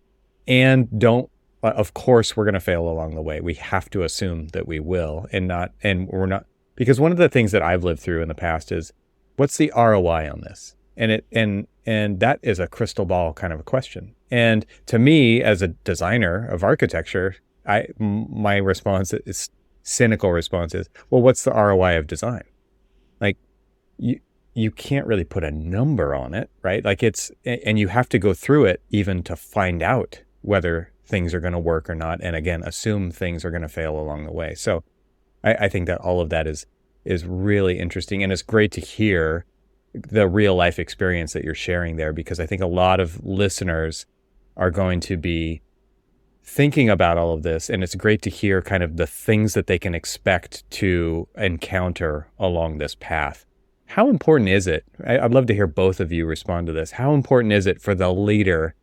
and don't, of course, we're going to fail along the way. We have to assume that we will and we're not, because one of the things that I've lived through in the past is, what's the ROI on this? And that is a crystal ball kind of a question. And to me, as a designer of architecture, my response is cynical response is, well, what's the ROI of design? Like you can't really put a number on it, right? Like and you have to go through it even to find out whether things are going to work or not. And again, assume things are going to fail along the way. So I think that all of that is really interesting. And it's great to hear the real life experience that you're sharing there, because I think a lot of listeners are going to be thinking about all of this. And it's great to hear kind of the things that they can expect to encounter along this path. How important is it? I'd love to hear both of you respond to this. How important is it for the leader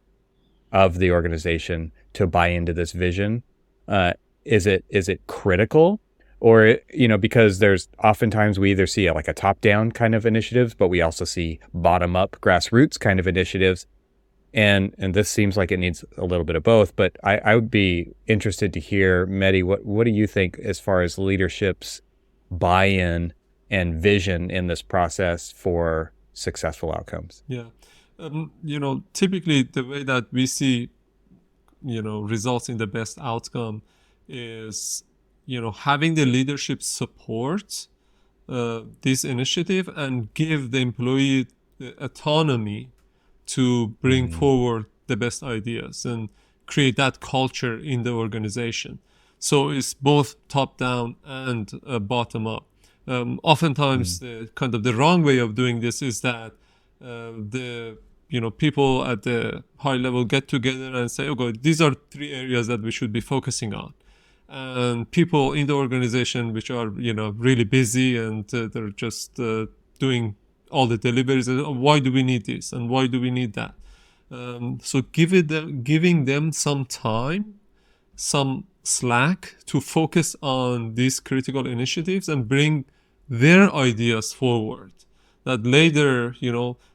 of the organization to buy into this vision? Is it critical? Or, because there's oftentimes we either see a top-down kind of initiatives, but we also see bottom-up grassroots kind of initiatives. And this seems like it needs a little bit of both. But I would be interested to hear, Mehdi, what do you think as far as leadership's buy-in and vision in this process for successful outcomes? Yeah. Typically the way that we see, results in the best outcome is, having the leadership support this initiative and give the employee the autonomy to bring forward the best ideas and create that culture in the organization. So it's both top down and bottom up. Oftentimes the wrong way of doing this is that the people at the high level get together and say, okay, these are 3 areas that we should be focusing on. And people in the organization, which are, really busy and they're just doing all the deliveries, why do we need this and why do we need that? So giving them some time some slack to focus on these critical initiatives and bring their ideas forward. That later,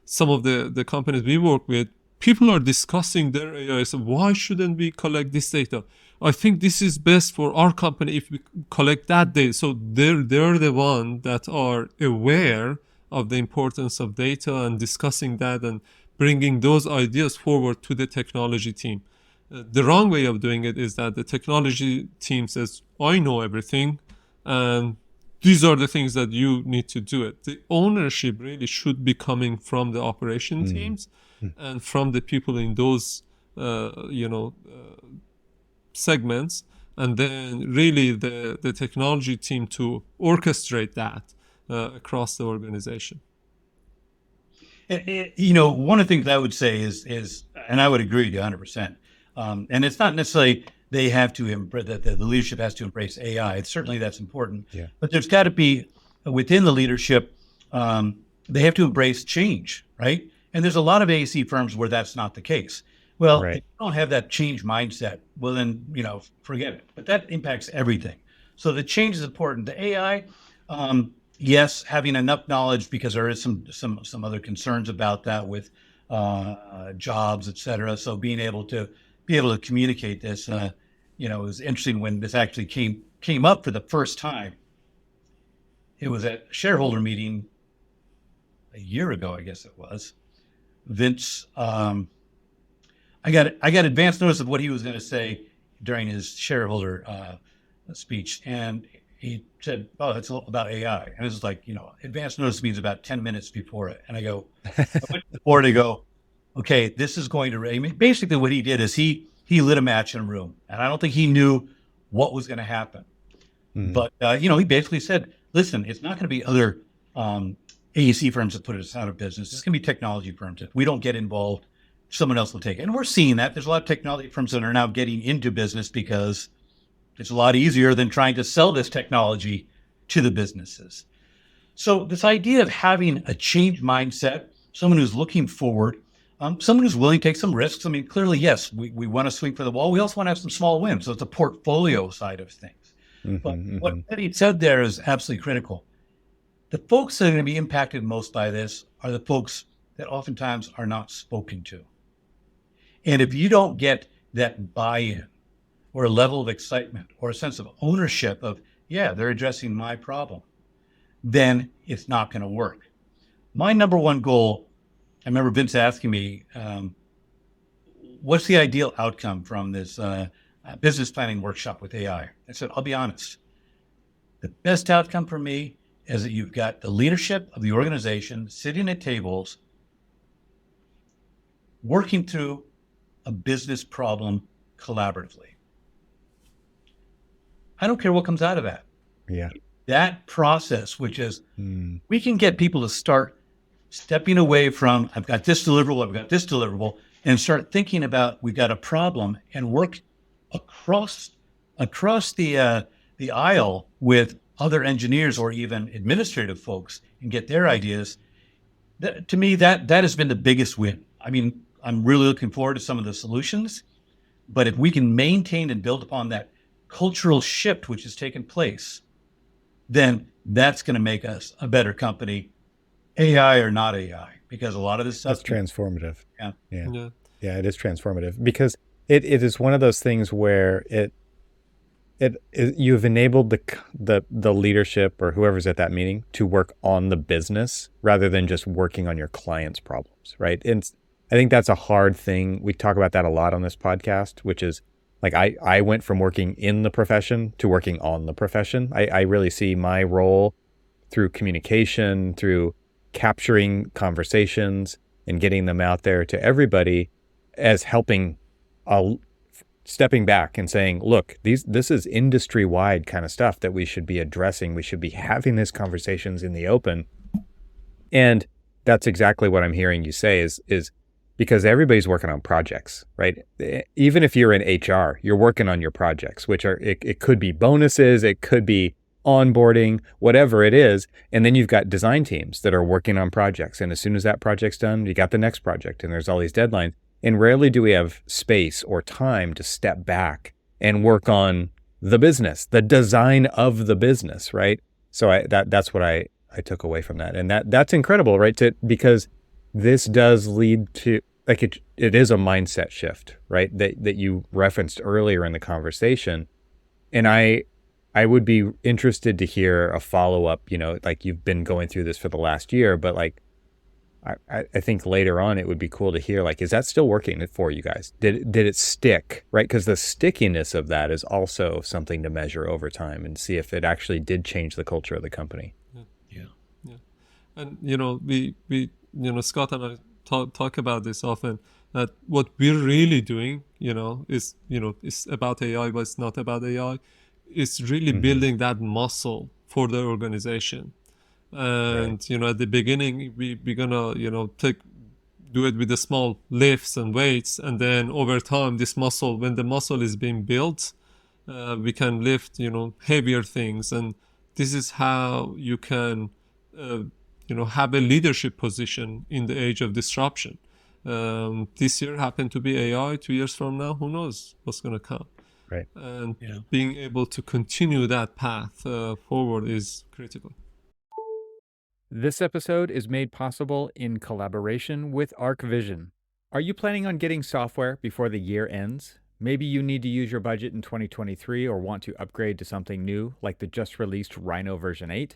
some of the companies we work with, people are discussing their AI. So why shouldn't we collect this data? I think this is best for our company if we collect that data. So they're the ones that are aware of the importance of data and discussing that and bringing those ideas forward to the technology team. The wrong way of doing it is that the technology team says, I know everything, and these are the things that you need to do it. The ownership really should be coming from the operation teams and from the people in those, segments, and then really the technology team to orchestrate that across the organization. One of the things I would say is, and I would agree with you 100%. And it's not necessarily they have to that the leadership has to embrace AI. It's certainly that's important. Yeah. But there's got to be within the leadership, they have to embrace change, right? And there's a lot of AEC firms where that's not the case. Well, Right. if you don't have that change mindset, well then, forget it. But that impacts everything. So the change is important. The AI, yes, having enough knowledge, because there is some other concerns about that with jobs, et cetera. So being able to communicate this, it was interesting when this actually came up for the first time. It was at a shareholder meeting a year ago, I guess it was. Vince, I got advance notice of what he was going to say during his shareholder speech, and he said, "Oh, it's all about AI." And it was like, advance notice means about 10 minutes before it. And I went to the board and go, okay, this is going to, basically what he did is he lit a match in a room, and I don't think he knew what was going to happen. But, he basically said, listen, it's not going to be other AEC firms that put us out of business. It's going to be technology firms. If we don't get involved, someone else will take it. And we're seeing that. There's a lot of technology firms that are now getting into business because it's a lot easier than trying to sell this technology to the businesses. So this idea of having a change mindset, someone who's looking forward, someone who's willing to take some risks. Clearly, yes, we want to swing for the wall. We also want to have some small wins. So it's a portfolio side of things. But what Mehdi said there is absolutely critical. The folks that are going to be impacted most by this are the folks that oftentimes are not spoken to. And if you don't get that buy-in or a level of excitement or a sense of ownership of, yeah, they're addressing my problem, then it's not going to work. My number one goal, I remember Vince asking me, what's the ideal outcome from this business planning workshop with AI? I said, I'll be honest. The best outcome for me is that you've got the leadership of the organization sitting at tables, working through a business problem collaboratively. I don't care what comes out of that. Yeah. That process, which is we can get people to start stepping away from, I've got this deliverable, and start thinking about, we've got a problem, and work across the aisle with other engineers or even administrative folks and get their ideas. To me, that has been the biggest win. I'm really looking forward to some of the solutions, but if we can maintain and build upon that cultural shift which has taken place, then that's going to make us a better company, AI or not AI, because a lot of this stuff. That's transformative. Yeah. Yeah, it is transformative because it is one of those things where you've enabled the leadership or whoever's at that meeting to work on the business rather than just working on your client's problems, right? And I think that's a hard thing. We talk about that a lot on this podcast, which is like I went from working in the profession to working on the profession. I really see my role through communication, through capturing conversations and getting them out there to everybody as helping, stepping back and saying, look, this is industry-wide kind of stuff that we should be addressing. We should be having these conversations in the open. And that's exactly what I'm hearing you say is because everybody's working on projects, right? Even if you're in HR, you're working on your projects, which are, it could be bonuses, it could be onboarding, whatever it is. And then you've got design teams that are working on projects. And as soon as that project's done, you got the next project and there's all these deadlines. And rarely do we have space or time to step back and work on the business, the design of the business, right? So that's what I took away from that. And that's incredible, right? Because this does lead to, like, it is a mindset shift, right? That you referenced earlier in the conversation. And I would be interested to hear a follow-up, like you've been going through this for the last year, but like, I think later on it would be cool to hear, like, is that still working for you guys? Did it stick, right? Because the stickiness of that is also something to measure over time and see if it actually did change the culture of the company. Yeah. And, we Scott and I talk about this often, that what we're really doing, is, it's about AI, but it's not about AI. It's really building that muscle for the organization. And, Right. at the beginning, we're gonna, do it with the small lifts and weights. And then over time, when the muscle is being built, we can lift, heavier things. And this is how you can, have a leadership position in the age of disruption. This year happened to be AI. 2 years from now, who knows what's going to come? Right. And being able to continue that path forward is critical. This episode is made possible in collaboration with ArcVision. Are you planning on getting software before the year ends? Maybe you need to use your budget in 2023 or want to upgrade to something new, like the just released Rhino version 8.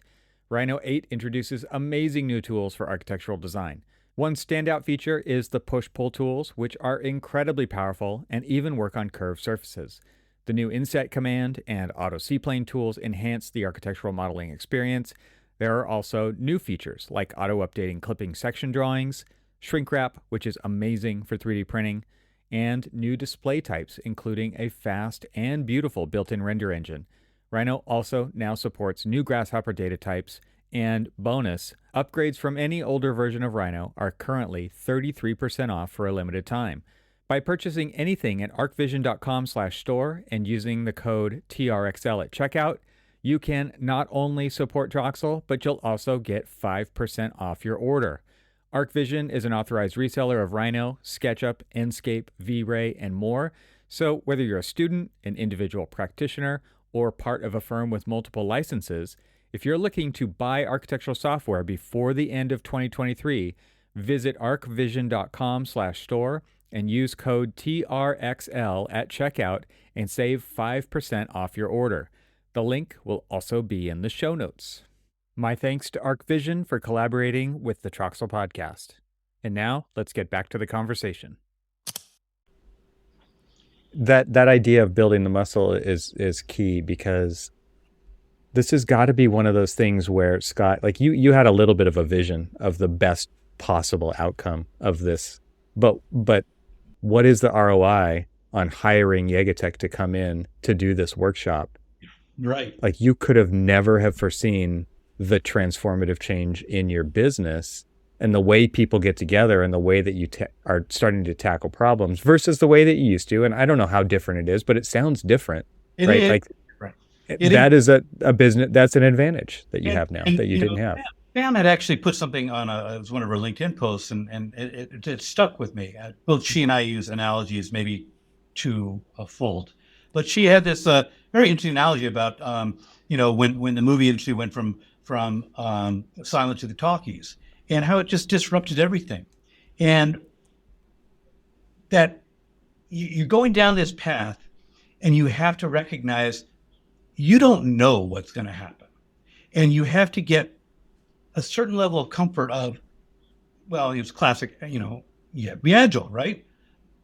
Rhino 8 introduces amazing new tools for architectural design. One standout feature is the push-pull tools, which are incredibly powerful and even work on curved surfaces. The new inset command and auto seaplane tools enhance the architectural modeling experience. There are also new features like auto-updating clipping section drawings, shrink wrap, which is amazing for 3D printing, and new display types, including a fast and beautiful built-in render engine. Rhino also now supports new Grasshopper data types, and bonus, upgrades from any older version of Rhino are currently 33% off for a limited time. By purchasing anything at arcvision.com/store and using the code TRXL at checkout, you can not only support Troxel, but you'll also get 5% off your order. ArcVision is an authorized reseller of Rhino, SketchUp, Enscape, V-Ray, and more. So whether you're a student, an individual practitioner, or part of a firm with multiple licenses, if you're looking to buy architectural software before the end of 2023, visit arcvision.com/store and use code TRXL at checkout and save 5% off your order. The link will also be in the show notes. My thanks to ArcVision for collaborating with the Troxel podcast. And now let's get back to the conversation. That idea of building the muscle is key, because this has got to be one of those things where, Scott, like you had a little bit of a vision of the best possible outcome of this, but what is the ROI on hiring YegaTech to come in to do this workshop? Right. Like, you could have never have foreseen the transformative change in your business and the way people get together and the way that you are starting to tackle problems versus the way that you used to. And I don't know how different it is, but it sounds different, right? Like, that is a business, that's an advantage that you have now that you didn't have. Pam had actually put something on it was one of her LinkedIn posts, and it stuck with me. Both she and I use analogies maybe to a fault, but she had this very interesting analogy about when the movie industry went from silent to the talkies, and how it just disrupted everything, and that you're going down this path, and you have to recognize you don't know what's going to happen, and you have to get a certain level of comfort of, well, it's classic, be agile, right?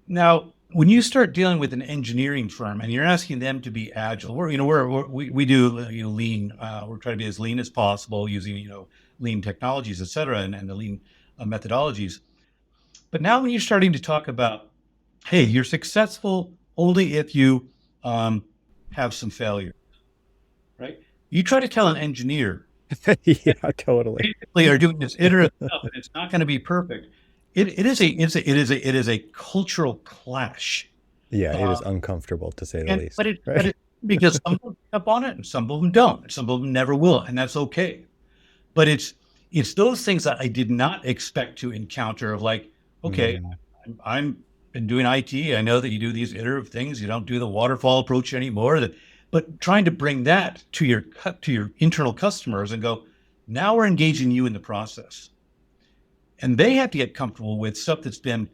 Now, when you start dealing with an engineering firm and you're asking them to be agile, we do lean. We're trying to be as lean as possible using lean technologies, et cetera, and the lean methodologies. But now when you're starting to talk about, hey, you're successful only if you have some failure, right? You try to tell an engineer, yeah, totally, basically are doing this iterative stuff, and it's not going to be perfect. It is a cultural clash. Yeah, it is uncomfortable, to say the least. But because some of them pick up on it and some of them don't, and some of them never will, and that's okay. But it's those things that I did not expect to encounter. Of like, okay, I'm been doing IT. I know that you do these iterative things. You don't do the waterfall approach anymore. But trying to bring that to your internal customers and go, now we're engaging you in the process. And they have to get comfortable with stuff that's been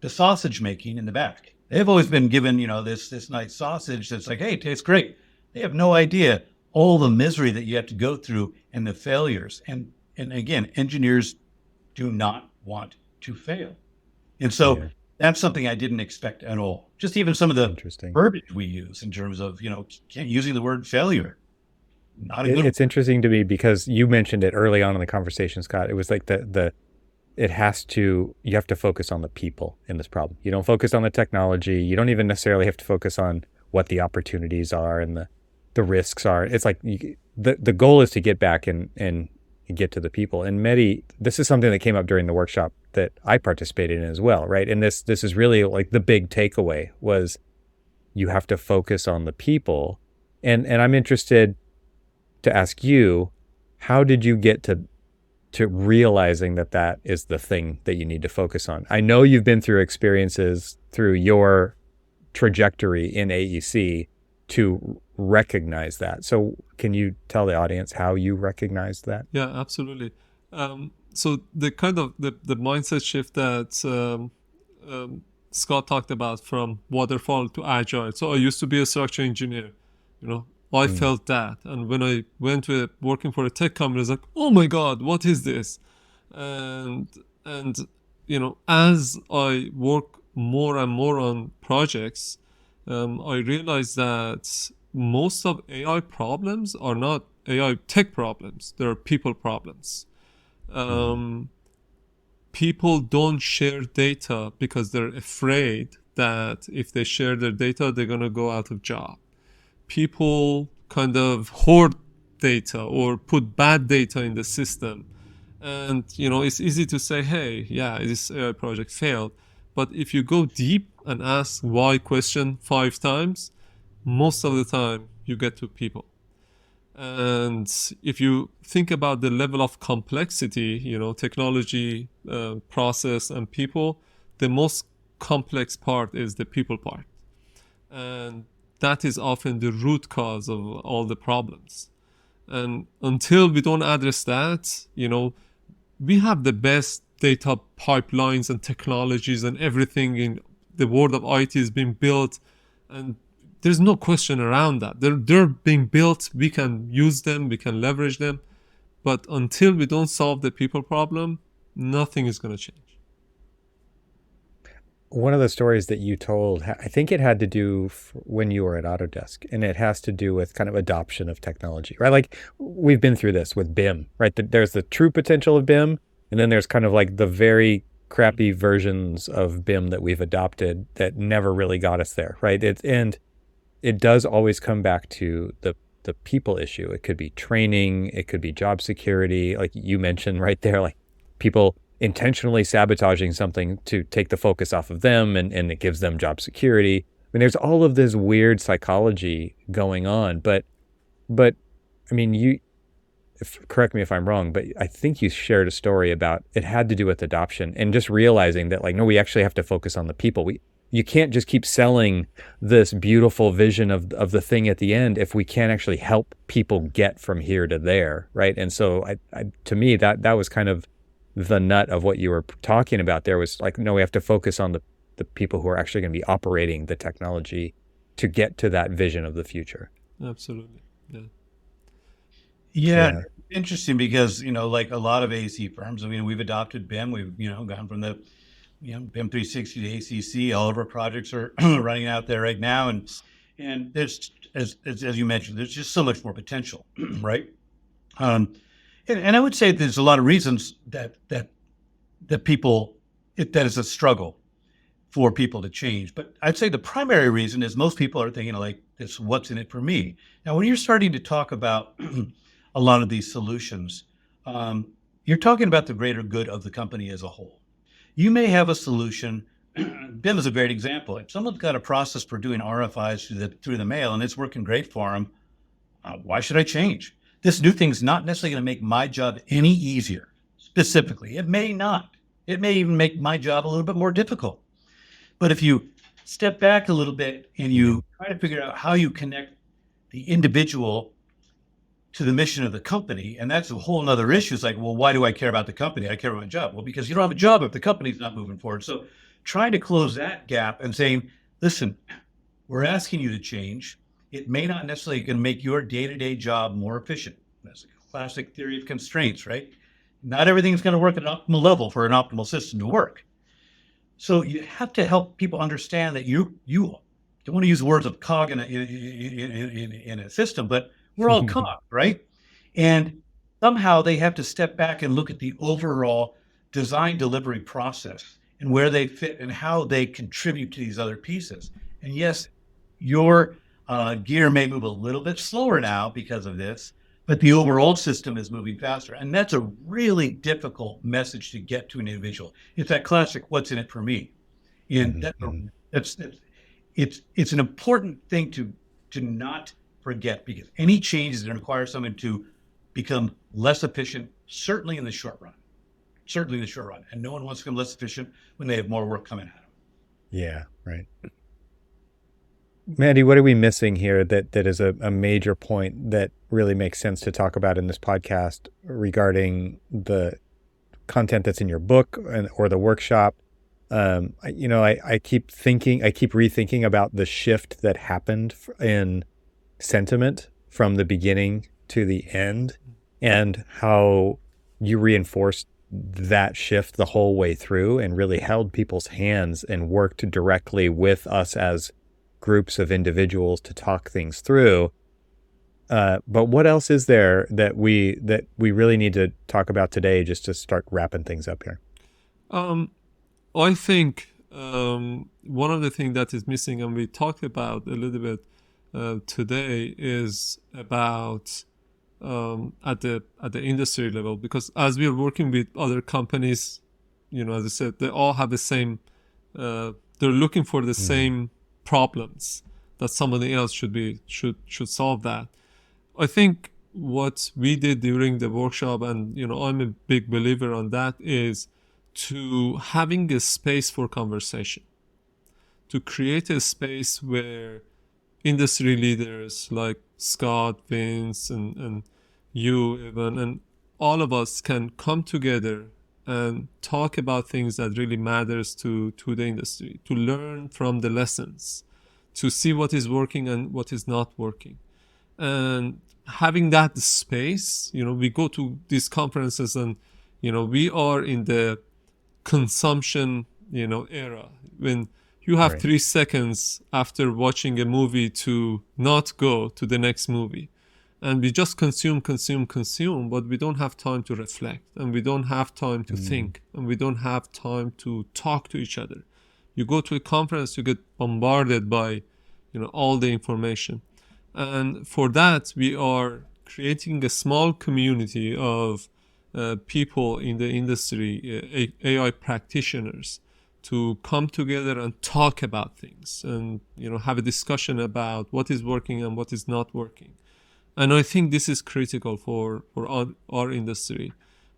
the sausage making in the back. They've always been given, this nice sausage that's like, hey, it tastes great. They have no idea all the misery that you have to go through and the failures. And again, engineers do not want to fail. And so that's something I didn't expect at all. Just even some of the verbiage we use in terms of, using the word failure. It's interesting to me because you mentioned it early on in the conversation, Scott. It was like you have to focus on the people in this problem. You don't focus on the technology. You don't even necessarily have to focus on what the opportunities are and the risks are. It's like the goal is to get back and get to the people. And Mehdi, this is something that came up during the workshop that I participated in as well, right? And this is really like the big takeaway was you have to focus on the people. And I'm interested to ask you, how did you get to realizing that is the thing that you need to focus on? I know you've been through experiences through your trajectory in AEC to recognize that. So can you tell the audience how you recognized that? Yeah, absolutely. So the kind of the mindset shift that Scott talked about from waterfall to agile. So I used to be a structural engineer, I felt that. And when I went to working for a tech company, I was like, oh my God, what is this? And as I work more and more on projects, I realized that most of AI problems are not AI tech problems. They're people problems. People don't share data because they're afraid that if they share their data, they're going to go out of job. People kind of hoard data or put bad data in the system. And, it's easy to say, hey, yeah, this AI project failed. But if you go deep and ask why question 5 times, most of the time you get to people. And if you think about the level of complexity, technology, process, and people, the most complex part is the people part. And that is often the root cause of all the problems. And until we don't address that, we have the best data pipelines and technologies and everything in the world of IT is being built. And there's no question around that. They're being built. We can use them. We can leverage them. But until we don't solve the people problem, nothing is going to change. One of the stories that you told, I think it had to do when you were at Autodesk, and it has to do with kind of adoption of technology, right? Like we've been through this with BIM, right? There's the true potential of BIM, and then there's kind of like the very crappy versions of BIM that we've adopted that never really got us there, right? And it does always come back to the people issue. It could be training, it could be job security, like you mentioned right there, like people intentionally sabotaging something to take the focus off of them and it gives them job security. I mean, there's all of this weird psychology going on, but I mean, correct me if I'm wrong, but I think you shared a story about it had to do with adoption and just realizing that like, no, we actually have to focus on the people. You can't just keep selling this beautiful vision of the thing at the end if we can't actually help people get from here to there, right? And so to me, that was kind of the nut of what you were talking about there was like, no, we have to focus on the people who are actually going to be operating the technology to get to that vision of the future. Absolutely. Yeah. Interesting because, like a lot of AEC firms, I mean, we've adopted BIM. We've, gone from the, BIM 360 to ACC. All of our projects are running out there right now. And there's, as you mentioned, there's just so much more potential, right? And I would say there's a lot of reasons that is a struggle for people to change. But I'd say the primary reason is most people are thinking like this, what's in it for me? Now, when you're starting to talk about a lot of these solutions, you're talking about the greater good of the company as a whole. You may have a solution. BIM is a great example. If someone's got a process for doing RFIs through the mail and it's working great for them, why should I change? This new thing's not necessarily going to make my job any easier. Specifically, it may not. It may even make my job a little bit more difficult. But if you step back a little bit and you try to figure out how you connect the individual to the mission of the company, and that's a whole nother issue. It's like, well, why do I care about the company? I care about my job. Well, because you don't have a job if the company's not moving forward. So trying to close that gap and saying, listen, we're asking you to change. It may not necessarily going to make your day-to-day job more efficient. That's a classic theory of constraints, right? Not everything's going to work at an optimal level for an optimal system to work. So you have to help people understand that you don't want to use the words of cog in a system, but we're all cog, right? And somehow they have to step back and look at the overall design delivery process and where they fit and how they contribute to these other pieces. And yes, your gear may move a little bit slower now because of this, but the overall system is moving faster. And that's a really difficult message to get to an individual. It's that classic, what's in it for me? And it's an important thing to not forget, because any change is going to require someone to become less efficient, certainly in the short run. And no one wants to become less efficient when they have more work coming at them. Yeah, right. Mehdi, what are we missing here that is a major point that really makes sense to talk about in this podcast regarding the content that's in your book or the workshop? I keep rethinking about the shift that happened in sentiment from the beginning to the end, and how you reinforced that shift the whole way through and really held people's hands and worked directly with us as groups of individuals to talk things through. But what else is there that we really need to talk about today, just to start wrapping things up here? I think one of the things that is missing, and we talked about a little bit today, is about at the industry level, because as we are working with other companies, as I said, they all have the same. They're looking for the same problems that somebody else should solve that. I think what we did during the workshop, and I'm a big believer on that, is to having a space for conversation, to create a space where industry leaders like Scott, Vince, and you even, and all of us can come together and talk about things that really matters to the industry, to learn from the lessons, to see what is working and what is not working. And having that space, we go to these conferences and, we are in the consumption, era, when you have 3 seconds after watching a movie to not go to the next movie. And we just consume, but we don't have time to reflect, and we don't have time to think, and we don't have time to talk to each other. You go to a conference, you get bombarded by, all the information. And for that, we are creating a small community of people in the industry, AI practitioners, to come together and talk about things and, have a discussion about what is working and what is not working. And I think this is critical for our industry.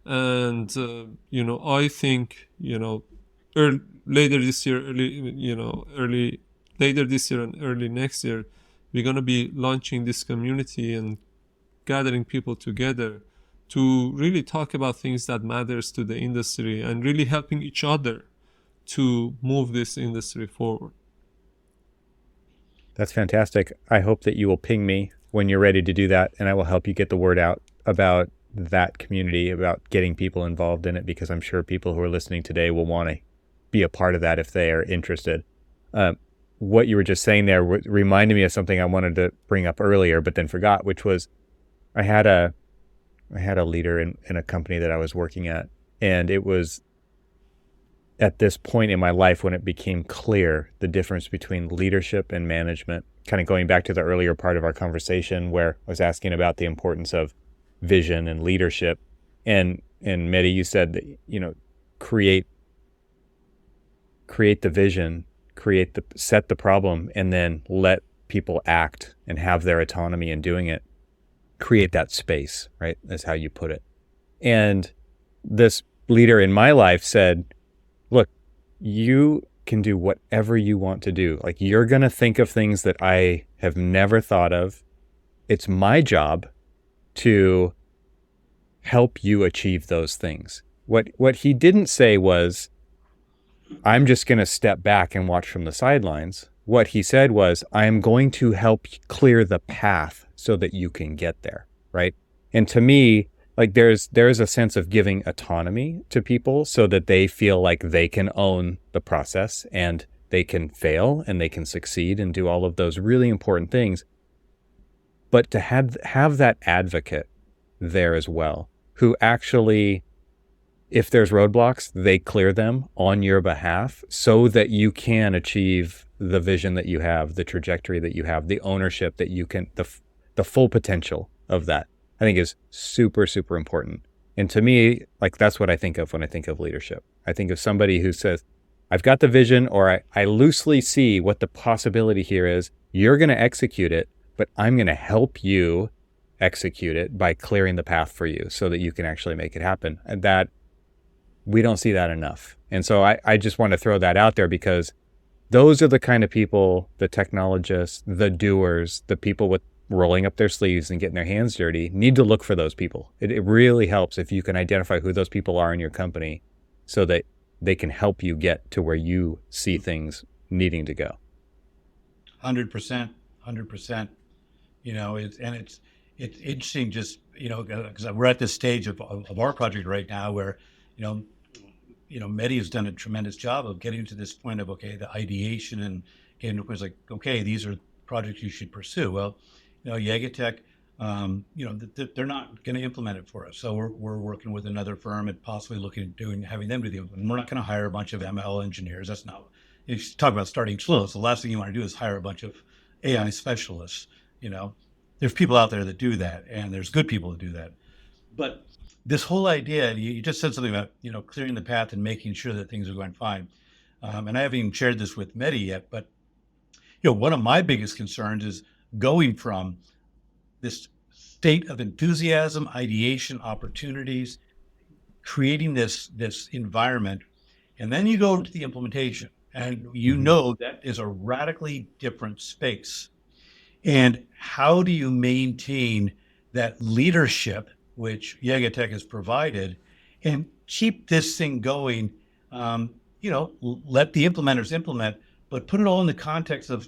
And, I think, later this year and early next year, we're going to be launching this community and gathering people together to really talk about things that matters to the industry and really helping each other to move this industry forward. That's fantastic. I hope that you will ping me when you're ready to do that, and I will help you get the word out about that community, about getting people involved in it, because I'm sure people who are listening today will want to be a part of that if they are interested. What you were just saying there reminded me of something I wanted to bring up earlier, but then forgot, which was I had a leader in a company that I was working at, and it was at this point in my life when it became clear the difference between leadership and management, kind of going back to the earlier part of our conversation where I was asking about the importance of vision and leadership. And Mehdi, you said that, create the vision, set the problem, and then let people act and have their autonomy in doing it. Create that space, right? That's how you put it. And this leader in my life said, look, you can do whatever you want to do. Like, you're going to think of things that I have never thought of. It's my job to help you achieve those things. What he didn't say was, I'm just going to step back and watch from the sidelines. What he said was, I am going to help clear the path so that you can get there, right? And to me, like, there's a sense of giving autonomy to people so that they feel like they can own the process and they can fail and they can succeed and do all of those really important things. But to have that advocate there as well, who actually, if there's roadblocks, they clear them on your behalf so that you can achieve the vision that you have, the trajectory that you have, the ownership that you can, the full potential of that, I think is super, super important. And to me, like, that's what I think of when I think of leadership. I think of somebody who says, I've got the vision, or I loosely see what the possibility here is. You're going to execute it, but I'm going to help you execute it by clearing the path for you so that you can actually make it happen. And that, we don't see that enough. And so I just want to throw that out there, because those are the kind of people, the technologists, the doers, the people with rolling up their sleeves and getting their hands dirty, need to look for those people. It really helps if you can identify who those people are in your company so that they can help you get to where you see things needing to go. 100%, 100%. It's interesting, just, because we're at this stage of our project right now where, Mehdi has done a tremendous job of getting to this point of, okay, the ideation and getting to a point like, okay, these are projects you should pursue. Well, YegaTech, they're not going to implement it for us. So we're working with another firm and possibly looking at having them do the implement. We're not going to hire a bunch of ML engineers. That's not, if you talk about starting slow, so the last thing you want to do is hire a bunch of AI specialists. There's people out there that do that, and there's good people that do that. But this whole idea, you just said something about, clearing the path and making sure that things are going fine. And I haven't even shared this with Mehdi yet, but, one of my biggest concerns is going from this state of enthusiasm, ideation, opportunities, creating this environment, and then you go to the implementation, and that is a radically different space. And how do you maintain that leadership, which YegaTech has provided, and keep this thing going? Let the implementers implement, but put it all in the context of,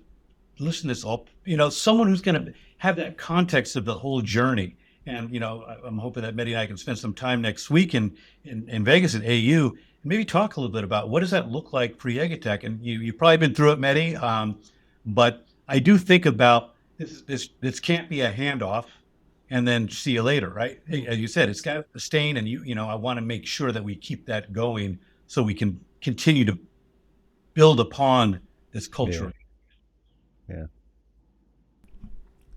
listen, this all, someone who's going to have that context of the whole journey. And, I'm hoping that Mehdi and I can spend some time next week in Vegas at AU, and maybe talk a little bit about what does that look like for YegaTech. And you've probably been through it, Mehdi, but I do think about this can't be a handoff and then see you later, right? As you said, it's got a stain, and I want to make sure that we keep that going so we can continue to build upon this culture.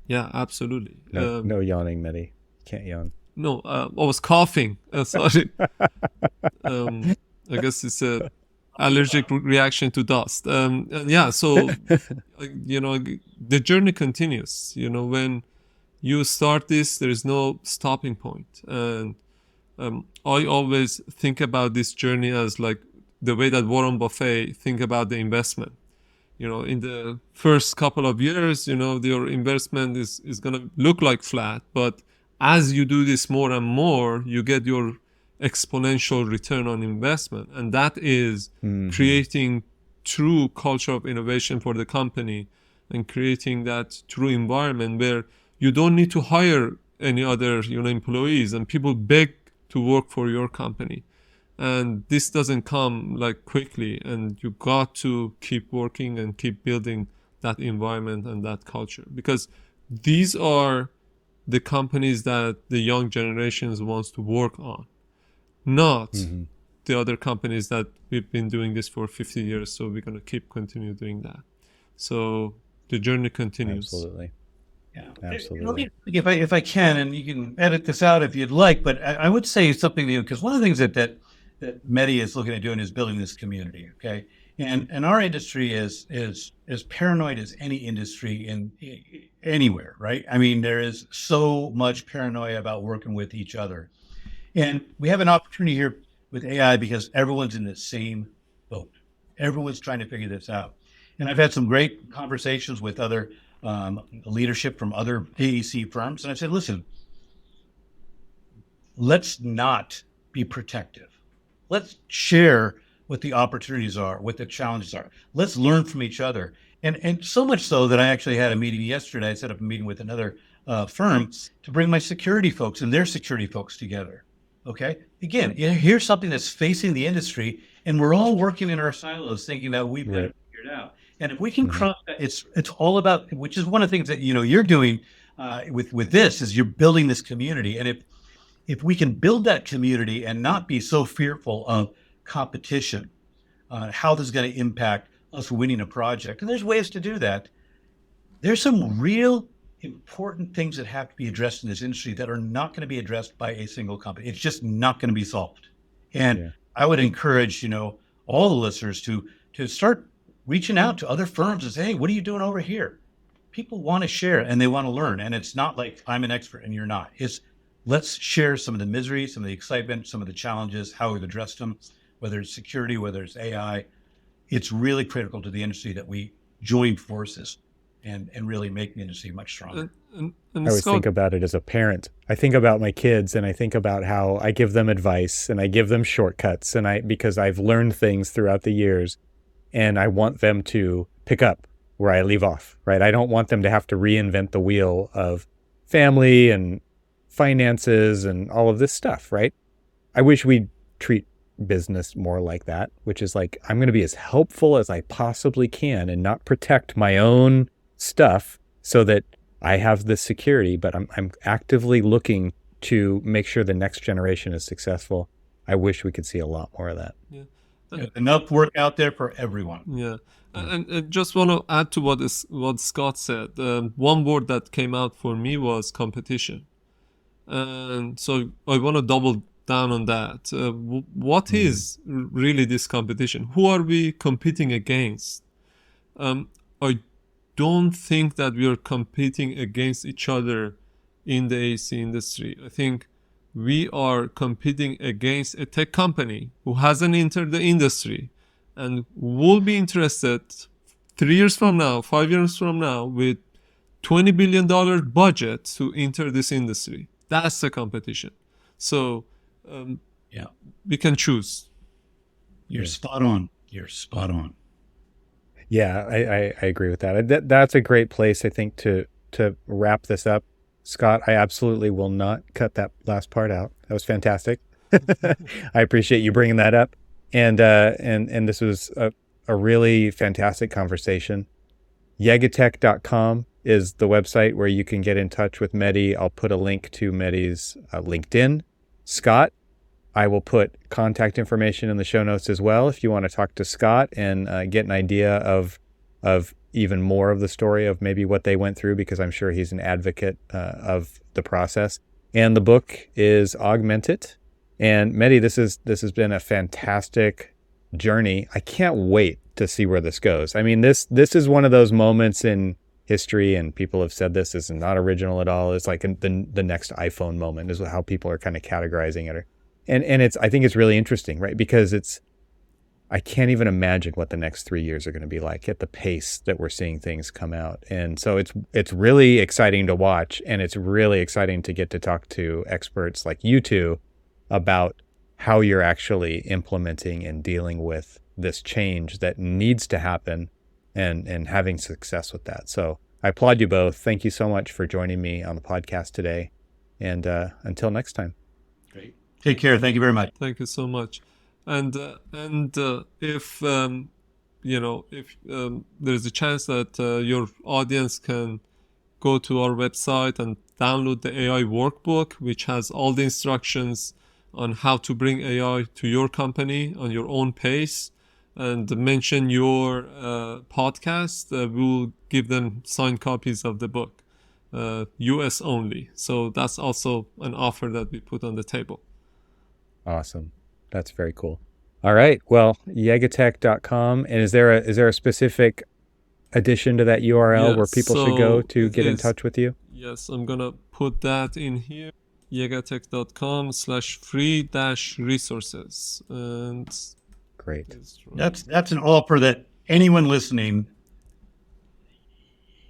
Yeah, absolutely. No yawning, Mehdi. Can't yawn. No, I was coughing. Sorry. I guess it's a allergic reaction to dust. So, the journey continues. When you start this, there is no stopping point. And I always think about this journey as like the way that Warren Buffett think about the investment. In the first couple of years, your investment is going to look like flat. But as you do this more and more, you get your exponential return on investment. And that is creating true culture of innovation for the company and creating that true environment where you don't need to hire any other employees, and people beg to work for your company. And this doesn't come like quickly, and you got to keep working and keep building that environment and that culture, because these are the companies that the young generations wants to work on, not the other companies that we've been doing this for 50 years. So we're going to continue doing that. So the journey continues. Absolutely. Yeah, absolutely. If I can, and you can edit this out if you'd like, but I would say something to you, because one of the things that Mehdi is looking at doing is building this community. Okay, and our industry is as paranoid as any industry anywhere, right? I mean, there is so much paranoia about working with each other, and we have an opportunity here with AI because everyone's in the same boat. Everyone's trying to figure this out. And I've had some great conversations with other leadership from other AEC firms. And I said, listen, let's not be protective. Let's share what the opportunities are, what the challenges are. Let's learn from each other. And so much so that I actually had a meeting yesterday. I set up a meeting with another firm to bring my security folks and their security folks together. Okay. Again, here's something that's facing the industry, and we're all working in our silos thinking that we've got it figured out. And if we can cross that, it's all about, which is one of the things that, you're doing with this, is you're building this community. And if we can build that community and not be so fearful of competition, how this is going to impact us winning a project. And there's ways to do that. There's some real important things that have to be addressed in this industry that are not going to be addressed by a single company. It's just not going to be solved. And I would encourage, all the listeners to start reaching out to other firms and say, hey, what are you doing over here? People want to share and they want to learn. And it's not like I'm an expert and you're not. It's let's share some of the misery, some of the excitement, some of the challenges, how we've addressed them, whether it's security, whether it's AI. It's really critical to the industry that we join forces and really make the industry much stronger. I always think about it as a parent. I think about my kids and I think about how I give them advice and I give them shortcuts because I've learned things throughout the years, and I want them to pick up where I leave off, right? I don't want them to have to reinvent the wheel of family and finances and all of this stuff, right? I wish we'd treat business more like that, which is like, I'm going to be as helpful as I possibly can and not protect my own stuff so that I have this security, but I'm actively looking to make sure the next generation is successful. I wish we could see a lot more of that. Enough work out there for everyone. And just want to add to what Scott said. One word that came out for me was competition. And so I want to double down on that. What is really this competition? Who are we competing against? I don't think that we are competing against each other in the AEC industry. I think we are competing against a tech company who hasn't entered the industry and will be interested 3 years from now, 5 years from now, with $20 billion budget to enter this industry. That's the competition. So we can choose. You're spot on. You're spot on. Yeah, I agree with that. That's a great place, I think, to wrap this up. Scott, I absolutely will not cut that last part out. That was fantastic. I appreciate you bringing that up. And this was a really fantastic conversation. YegaTech.com is the website where you can get in touch with Mehdi. I'll put a link to Mehdi's LinkedIn. Scott, I will put contact information in the show notes as well if you want to talk to Scott and get an idea of even more of the story of maybe what they went through, because I'm sure he's an advocate of the process. And the book is Augment It. And Mehdi, this has been a fantastic journey. I can't wait to see where this goes. I mean, this is one of those moments in history, and people have said this is not original at all. It's like the next iPhone moment is how people are kind of categorizing it. And I think it's really interesting, right? Because I can't even imagine what the next 3 years are going to be like at the pace that we're seeing things come out. And so it's really exciting to watch, and it's really exciting to get to talk to experts like you two about how you're actually implementing and dealing with this change that needs to happen and having success with that. So I applaud you both. Thank you so much for joining me on the podcast today. And until next time. Great. Take care. Thank you very much. Thank you so much. And if there's a chance that your audience can go to our website and download the AI workbook, which has all the instructions on how to bring AI to your company on your own pace, and mention your podcast, we'll give them signed copies of the book, US only. So that's also an offer that we put on the table. Awesome. That's very cool. All right. Well, YegaTech.com. And is there a specific addition to that URL where people should go to get in touch with you? Yes, I'm going to put that in here. YegaTech.com/free-resources. And great. That's an offer that anyone listening,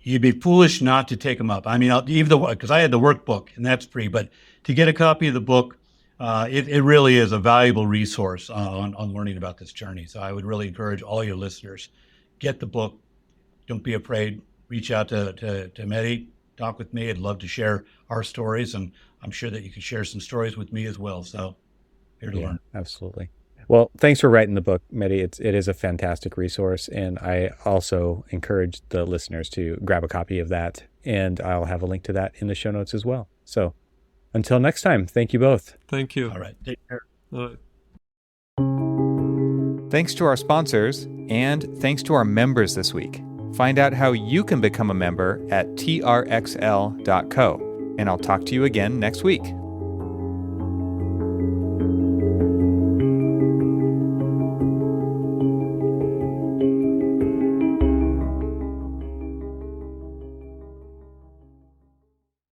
you'd be foolish not to take them up. I mean, even because I had the workbook and that's free, but to get a copy of the book, it really is a valuable resource on learning about this journey. So I would really encourage all your listeners, get the book. Don't be afraid. Reach out to Mehdi, talk with me. I'd love to share our stories, and I'm sure that you can share some stories with me as well. So here to learn. Absolutely. Well, thanks for writing the book, Mehdi. It is a fantastic resource, and I also encourage the listeners to grab a copy of that, and I'll have a link to that in the show notes as well. So until next time, thank you both. Thank you. All right. Take care. All right. Thanks to our sponsors, and thanks to our members this week. Find out how you can become a member at trxl.co, and I'll talk to you again next week.